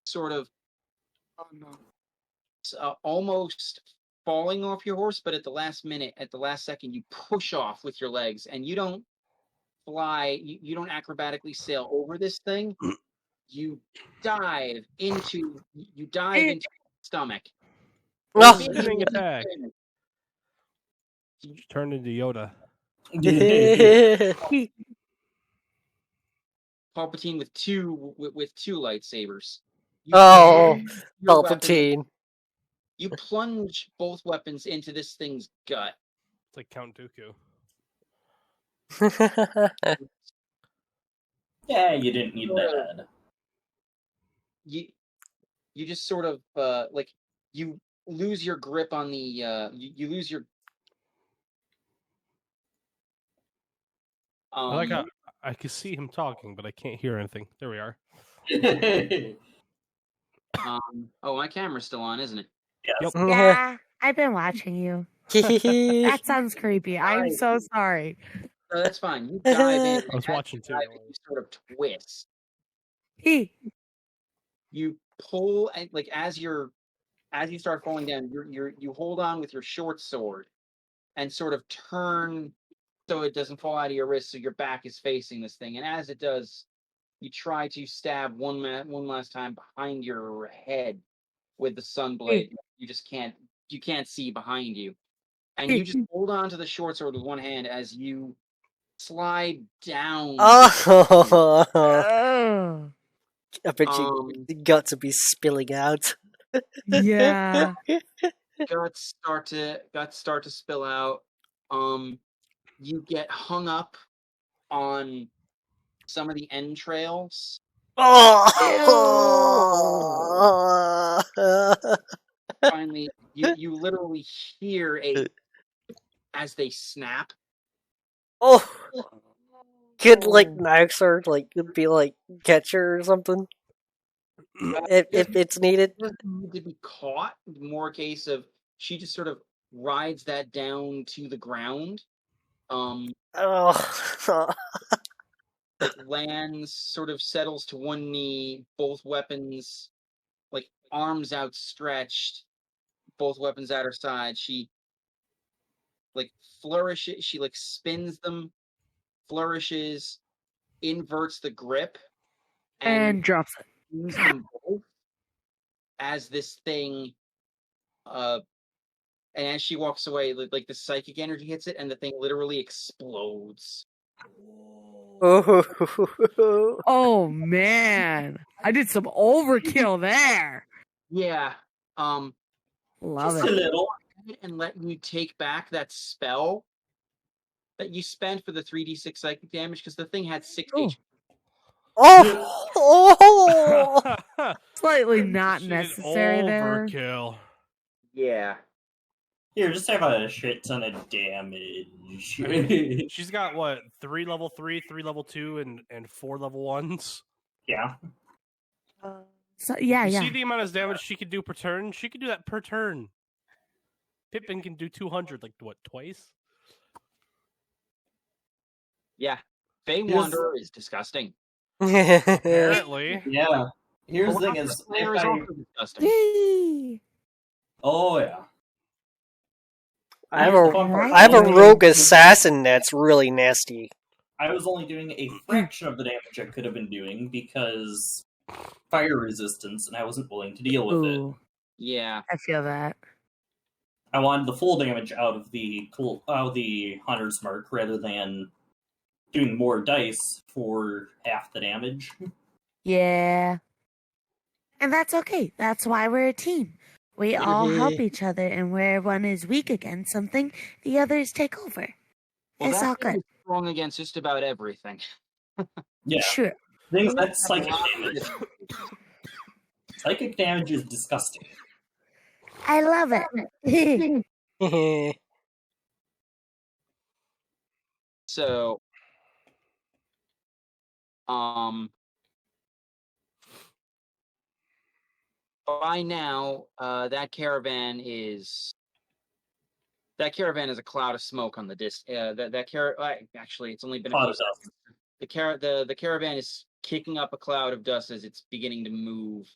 sort of oh no. almost falling off your horse, but at the last second, you push off with your legs, and you don't fly. You don't acrobatically sail over this thing. You dive into its stomach. No. Spinning attack. She turned into Yoda. Palpatine with two lightsabers. You Oh, plunge your weapon- Palpatine. You plunge both weapons into this thing's gut. It's like Count Dooku. Yeah, you didn't need that. You just sort of you lose your grip on the you lose your I like how I can see him talking, but I can't hear anything. There we are. oh, my camera's still on, isn't it? Yes. Yeah, I've been watching you. That sounds creepy. I'm Right. so sorry. No, that's fine. You dive in. I was and as watching you too. dive in, you sort of twist. Hey, You pull, and as you start falling down, you hold on with your short sword and sort of turn so it doesn't fall out of your wrist, so your back is facing this thing. And as it does, you try to stab one last time behind your head with the sun blade. You just can't see behind you, and you just hold on to the short sword with one hand as you slide down. Oh, oh, I bet you the guts would be spilling out. yeah. Guts start to spill out. You get hung up on some of the entrails. Oh! Finally, you literally hear as they snap. Oh! Could Naxor be catcher or something? If it's needed. It doesn't need to be caught. More a case of she just sort of rides that down to the ground. Oh. Lands, sort of settles to one knee, both weapons, arms outstretched, both weapons at her side. She flourishes. She spins them, flourishes, inverts the grip, And drops it. use them both as this thing. And as she walks away, the psychic energy hits it, and the thing literally explodes. Oh man, I did some overkill there. Yeah. Love Just a it. little. And let you take back that spell that you spent for the 3d6 psychic damage, because the thing had 6 Oh. HP. Oh! Slightly not She did necessary there. overkill. Yeah. Here, just have a shit ton of damage. I mean, she's got what, 3 level 3, 3 level 2, and 4 level 1s. Yeah. So yeah, You yeah. see the amount of damage she could do per turn? She could do that per turn. Pippin can do 200, twice? Yeah. Fey Wanderer is disgusting. Apparently. Yeah. Here's the thing is, Slayer if is I... also disgusting. Yay! Oh yeah. I have Here's the fun part. a rogue assassin that's really nasty. I was only doing a fraction of the damage I could have been doing because fire resistance, and I wasn't willing to deal with it. Ooh, Yeah. I feel that. I wanted the full damage out of the Hunter's Mark rather than doing more dice for half the damage. Yeah. And that's okay. That's why we're a team. We all help each other, and where one is weak against something, the others take over. Well, It's that all thing good. is strong against just about everything. Yeah, Sure. that's psychic damage. Psychic damage is disgusting. I love it. So, by now, that caravan is a cloud of smoke on the actually, it's only been a Cloud few of dust. seconds. The caravan is kicking up a cloud of dust as it's beginning to move.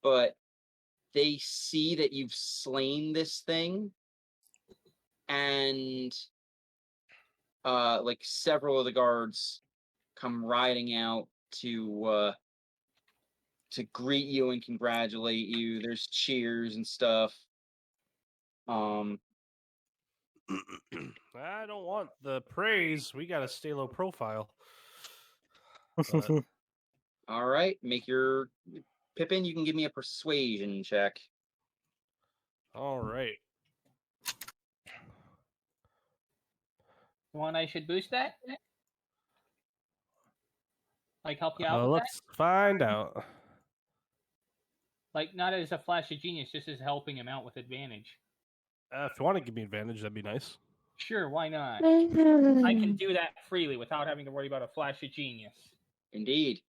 But they see that you've slain this thing, and like several of the guards come riding out to greet you and congratulate you. There's cheers and stuff. I don't want the praise. We got to stay low profile. But, All right, make your Pippin. You can give me a persuasion check. all right. One I should boost that? Like help you out with Let's find out. that? Like not as a flash of genius, just as helping him out with advantage. If you want to give me advantage, that'd be nice. Sure, why not? I can do that freely without having to worry about a flash of genius. Indeed.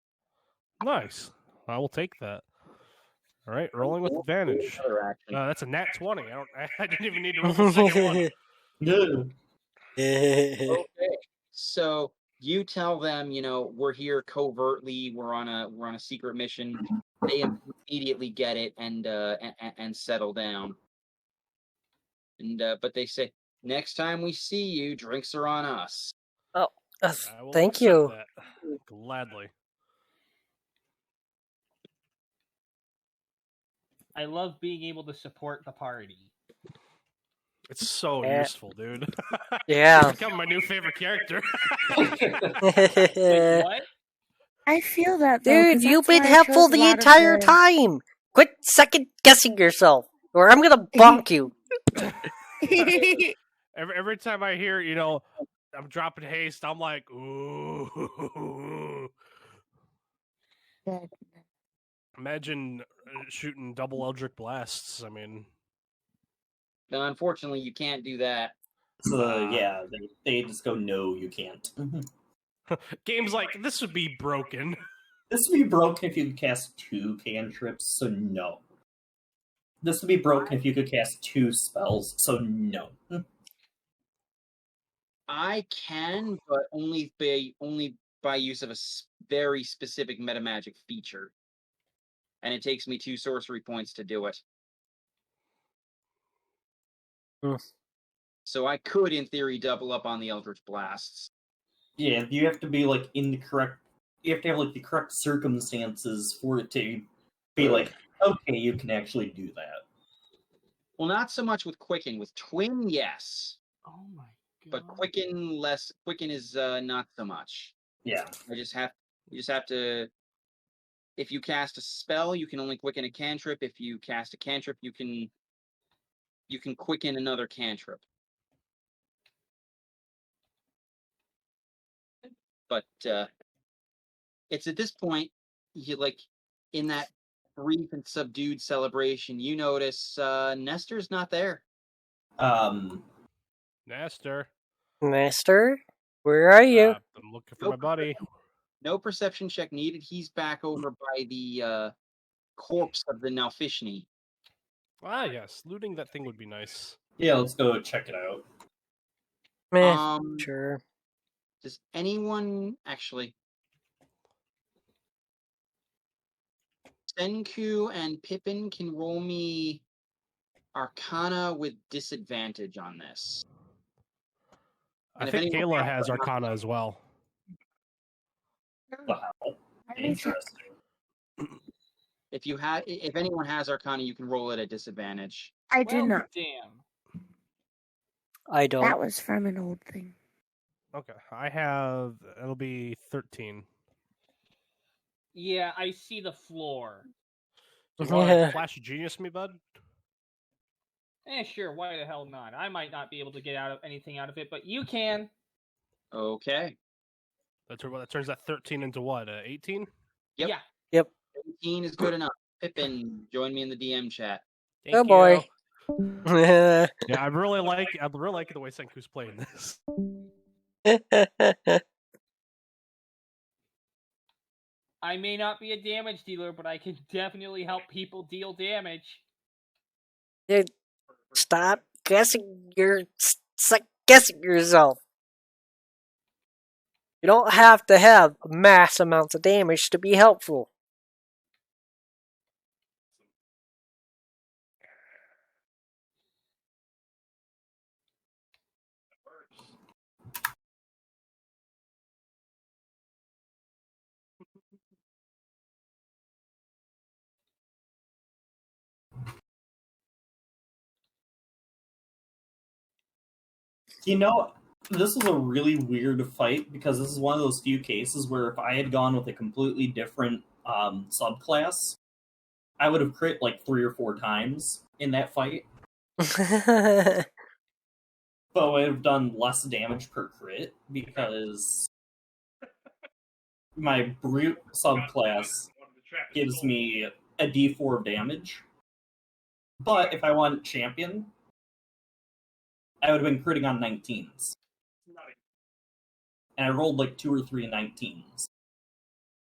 Nice. I will take that. All right, rolling with advantage. Another action. That's a nat 20. I didn't even need to roll the second one. No. Okay. So you tell them, we're here covertly. We're on a secret mission. They immediately get it and settle down. And but they say, next time we see you, drinks are on us. Oh, I will thank accept you. that. Gladly. I love being able to support the party. It's so Yeah. useful, dude. Yeah. It's become my new favorite character. Wait, what? I feel that, though, Dude, 'cause you've that's been why I helpful chose a the lot of entire time. Quit second guessing yourself, or I'm gonna bonk you. every time I hear, I'm dropping haste, I'm like, ooh. Good. Imagine shooting double Eldritch blasts. I mean, Now, unfortunately, you can't do that. So yeah, they just go, no, you can't. games like this would be broken. This would be broken if you could cast 2 cantrips, so no. This would be broken if you could cast 2 spells, so no. I can, but only by use of a very specific metamagic feature, and it takes me 2 sorcery points to do it. So I could, in theory, double up on the Eldritch Blasts. Yeah, you have to be like in the correct. You have to have like the correct circumstances for it to be like, okay, you can actually do that. Well, not so much with Quicken. With Twin, yes, Oh my god. but Quicken less. Quicken is not so much. Yeah. You just have to. If you cast a spell, you can only quicken a cantrip. If you cast a cantrip, you can quicken another cantrip. But it's at this point, you like in that brief and subdued celebration, you notice Nestor's not there. Nestor. Master, where are you? I'm looking for my buddy. No perception check needed. He's back over by the corpse of the Nalfishni. Ah, yes. Looting that thing would be nice. Yeah, let's go check it out. Meh, sure. Does anyone actually? Senku and Pippin can roll me Arcana with disadvantage on this. I And if think anyone Kayla has Arcana as well. Wow. Interesting. if anyone has Arcana, you can roll it at disadvantage. I do Well, not. damn. I don't. That was from an old thing. Okay, I have. It'll be 13. Yeah, I see the floor. So you want to flash genius me, bud? Sure, why the hell not? I might not be able to get anything out of it, but you can. Okay. That turns that 13 into what? 18? Yep. Yeah. 18 is good enough. Pippin, join me in the DM chat. Thank Oh boy. you. Yeah, I really like the way Senku's playing this. I may not be a damage dealer, but I can definitely help people deal damage. Dude, stop guessing guessing yourself. You don't have to have mass amounts of damage to be helpful. You know, this was a really weird fight because this is one of those few cases where if I had gone with a completely different subclass, I would have crit like 3 or 4 times in that fight, but I would have done less damage per crit because my brute subclass gives me a d4 of damage. But if I went champion, I would have been critting on 19s. And I rolled like 2 or 3 19s.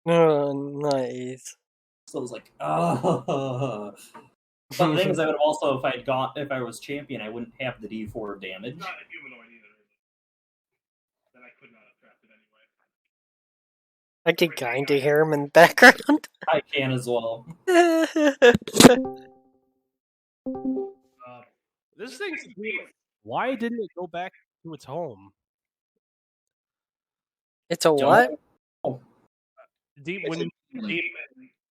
Oh, nice. So I was like, oh. But the thing is, I would have also, if I was champion, I wouldn't have the d4 of damage. Not a humanoid either. Then I could not have trapped it anyway. I can kind of hear him in the background. I can as well. This thing's weird. Why didn't it go back to its home? It's a what? When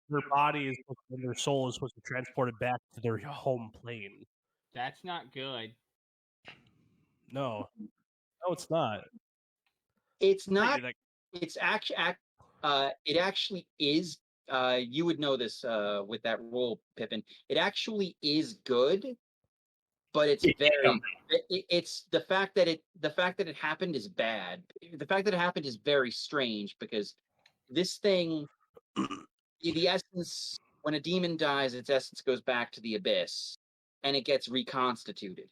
their body is, when their soul is supposed to transport it back to their home plane. That's not good. No, it's not. It's not. It's actually. It actually is. You would know this with that roll, Pippin. It actually is good, but it's very. It's the fact that it happened is bad. The fact that it happened is very strange because this thing, the essence, when a demon dies, its essence goes back to the abyss, and it gets reconstituted.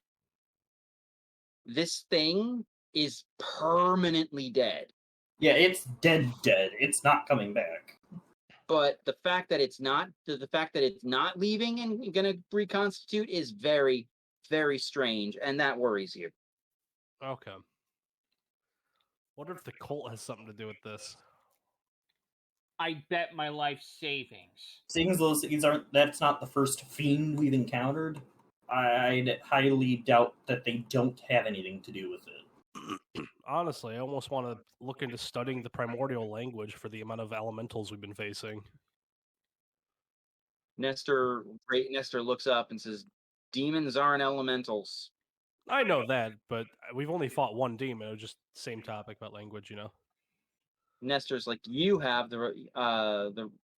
This thing is permanently dead. Yeah, it's dead. It's not coming back. But the fact that it's not leaving and going to reconstitute is very, very strange, and that worries you. Okay. Wonder if the cult has something to do with this. I bet my life savings. Seeing as that's not the first fiend we've encountered, I'd highly doubt that they don't have anything to do with it. Honestly, I almost want to look into studying the primordial language for the amount of elementals we've been facing. Nestor looks up and says, "Demons aren't elementals." I know that, but we've only fought one demon. It was just the same topic about language, you know. Nestor's like, "You have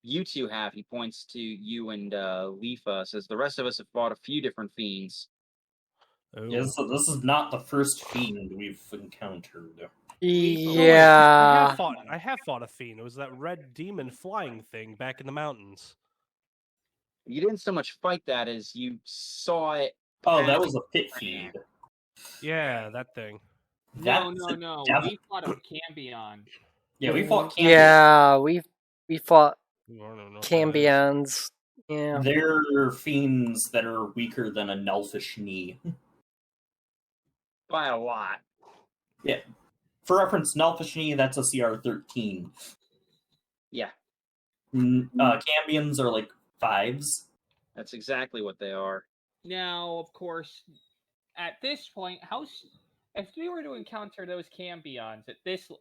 you two have." He points to you and Leafa. Says, "The rest of us have fought a few different fiends." Ooh. Yeah, so this is not the first fiend we've encountered. Yeah. I have fought a fiend. It was that red demon flying thing back in the mountains. You didn't so much fight that as you saw it. Oh, that was a pit fiend. Yeah, that thing. No. We fought a Cambion. Yeah, we fought Cambions. Yeah, we fought I don't know Cambions. Yeah. They're fiends that are weaker than a Nelfish knee. By a lot. Yeah. For reference, Nelfish knee, that's a CR 13. Yeah. Cambions are like 5s. That's exactly what they are. Now, of course, at this point, if we were to encounter those Cambions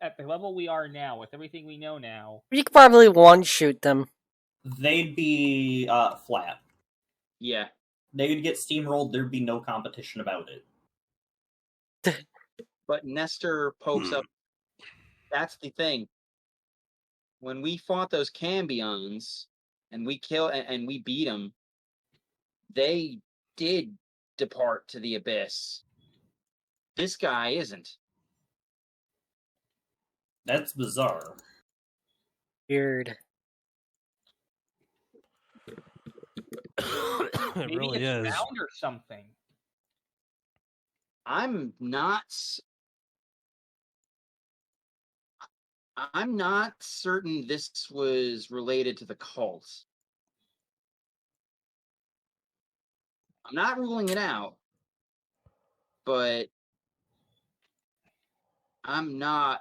at the level we are now, with everything we know now, We could probably one-shoot them. They'd be flat. Yeah. They would get steamrolled. There'd be no competition about it. But Nestor pokes up. That's the thing. When we fought those Cambions and we and we beat them, they did depart to the abyss. This guy isn't. That's bizarre. Weird. It Maybe really it's is. round or something. I'm not certain this was related to the cult. I'm not ruling it out, but I'm not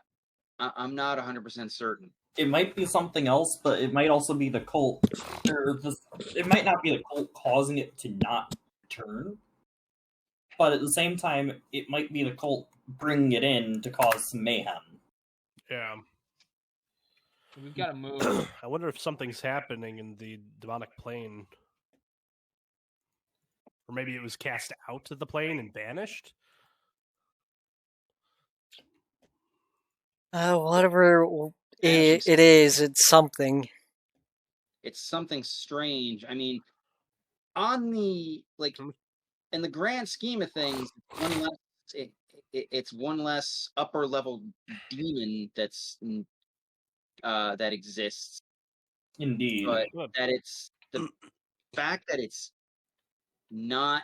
100% certain. It might be something else, but it might also be the cult. It might not be the cult causing it to not return, but at the same time, it might be the cult bringing it in to cause some mayhem. Yeah. We've got to move. I wonder if something's happening in the demonic plane. Or maybe it was cast out of the plane and banished? Whatever it is, it's something. It's something strange. I mean, on the in the grand scheme of things, it's one less upper level demon that's that exists. Indeed. But that it's the fact that it's not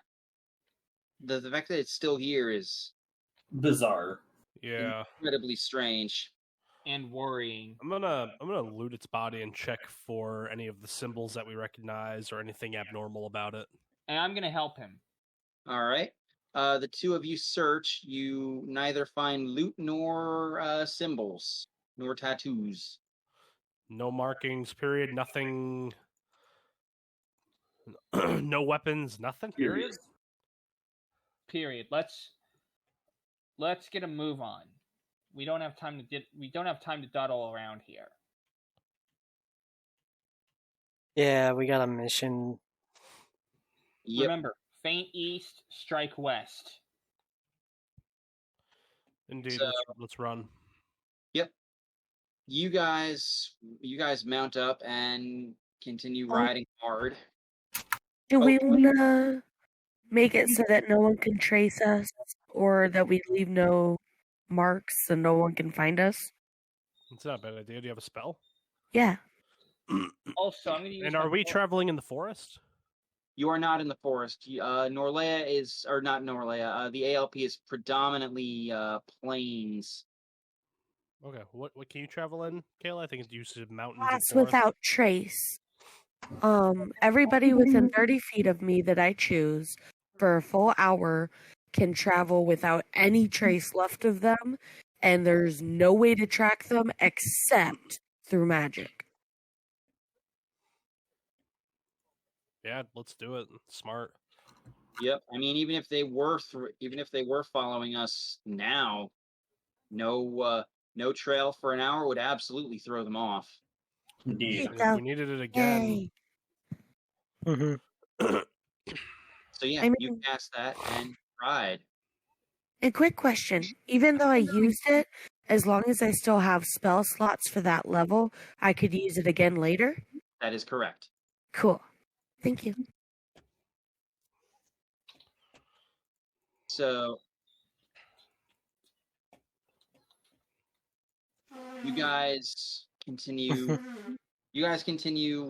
the fact that it's still here is bizarre. Yeah. Incredibly strange. And worrying. I'm gonna loot its body and check for any of the symbols that we recognize or anything abnormal about it. And I'm gonna help him. All right. The two of you search. You neither find loot nor symbols nor tattoos. No markings. Period. Nothing. No weapons. Nothing. Period. Period. Let's get a move on. We don't have time to dawdle around here. Yeah, we got a mission. Yep. Remember, feint east, strike west. Indeed. So, let's run. Yep. You guys mount up and continue riding hard. Do we want to make it so that no one can trace us, or that we leave no marks so no one can find us? It's not a bad idea. Do you have a spell? Yeah. Also, I'm going to use. And are we traveling in the forest? You are not in the forest. Norlea is, or not Norlea. The ALP is predominantly plains. Okay. What can you travel in, Kayla? I think it's used to mountains. That's and forest. without trace. Everybody within 30 feet of me that I choose for a full hour can travel without any trace left of them, and there's no way to track them except through magic. Yeah, let's do it. Smart. Yep. I mean, even if they were following us now, no trail for an hour would absolutely throw them off. Indeed. And if we needed it again. So yeah, you cast that and ride. A quick question. Even though I used it, as long as I still have spell slots for that level, I could use it again later? That is correct. Cool. Thank you. So you guys continue. You guys continue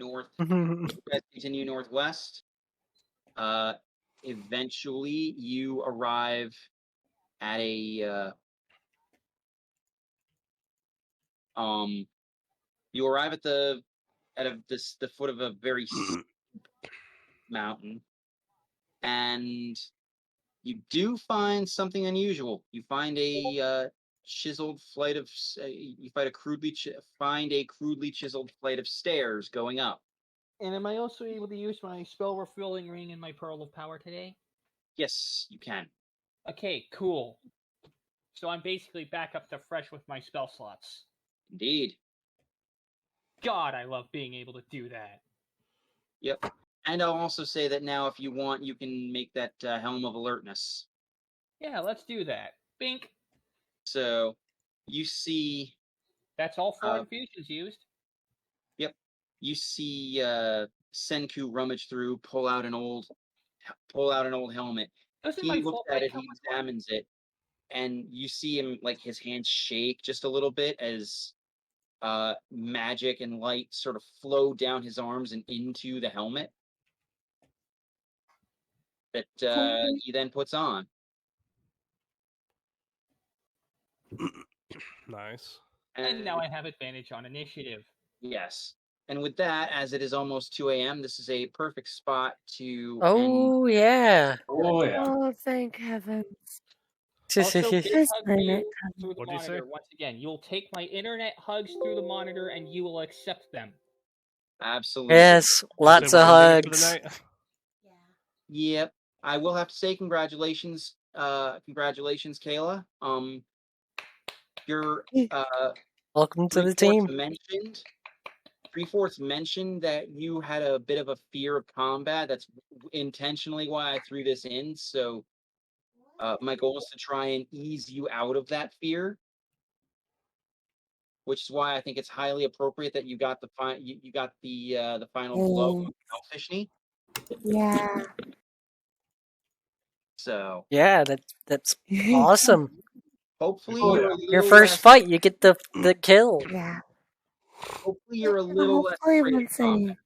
north. You guys continue northwest. Eventually, you arrive at a. You arrive at the foot of a very steep mountain, and you do find something unusual. You find a chiseled flight of. You find find a crudely chiseled flight of stairs going up. And am I also able to use my spell refueling ring and my pearl of power today? Yes, you can. Okay, cool. So I'm basically back up to fresh with my spell slots. Indeed. God, I love being able to do that. Yep. And I'll also say that now, if you want, you can make that Helm of Alertness. Yeah, let's do that. Bink. So you see. That's all 4 infusions used. Yep. You see Senku rummage through, pull out an old helmet. He looks at it, he examines it, and you see him, like, his hands shake just a little bit as magic and light sort of flow down his arms and into the helmet that he then puts on. Nice. And now I have advantage on initiative. Yes. And with that, as it is almost 2 a.m., this is a perfect spot to Oh, yeah. Oh, yeah. Oh, thank heavens. Also, big Just hug a to minute. you through the What'd you say? monitor. Once again, you'll take my internet hugs through the monitor, and you will accept them. Absolutely. Yes, lots So of we're ending it for the hugs. night? Yeah. Yep. I will have to say congratulations, Kayla. Your Welcome to the Three-fourths team. mentioned. Three-fourths mentioned that you had a bit of a fear of combat. That's intentionally why I threw this in. So my goal is to try and ease you out of that fear, which is why I think it's highly appropriate that you got the final blow, Selfish knee. Yeah. So Yeah, that's awesome. hopefully Oh, you're yeah. a little Your first less, fight, you get the kill. Yeah. hopefully you're a little less Hopefully afraid of once combat.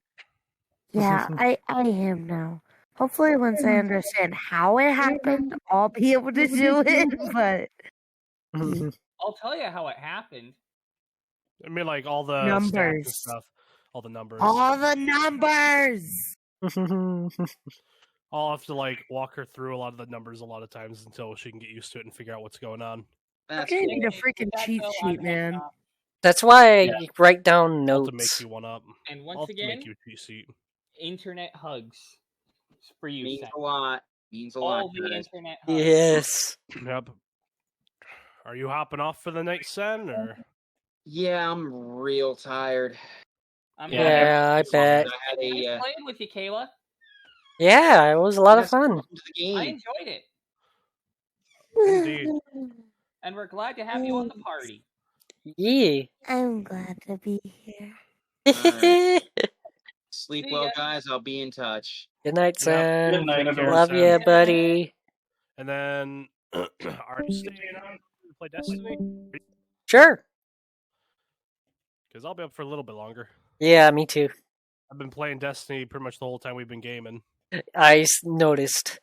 Yeah, I am now. Hopefully once I understand how it happened, I'll be able to do it, but I'll tell you how it happened. I mean, like all the stats and Numbers. stuff, all the numbers. all the numbers. I'll have to like walk her through a lot of the numbers a lot of times until she can get used to it and figure out what's going on. That's Okay, cool. need a freaking cheat sheet, man. That's why I Yeah. write down I'll have to make notes. you one up. And I'll once have to again, make you a cheat sheet. internet hugs for you, Means Seth. a lot. Means a All lot, the guys. internet hugs. Yes. Yep. Are you hopping off for the night, Sen? Or Yeah, I'm real tired. I'm Yeah, happy. Yeah, I bet. I had Nice a playing with you, Kayla. Yeah, it was a lot of yes, fun. welcome to the I game. enjoyed it. Indeed. And we're glad to have you on the party. Yeah. I'm glad to be here. Alright. Sleep See well, ya. guys. I'll be in touch. Good night, Yeah. son. Good night, Take care, everyone. Love Sen. ya, buddy. And then, are you staying on to play Destiny? Sure. Because I'll be up for a little bit longer. Yeah, me too. I've been playing Destiny pretty much the whole time we've been gaming. I noticed.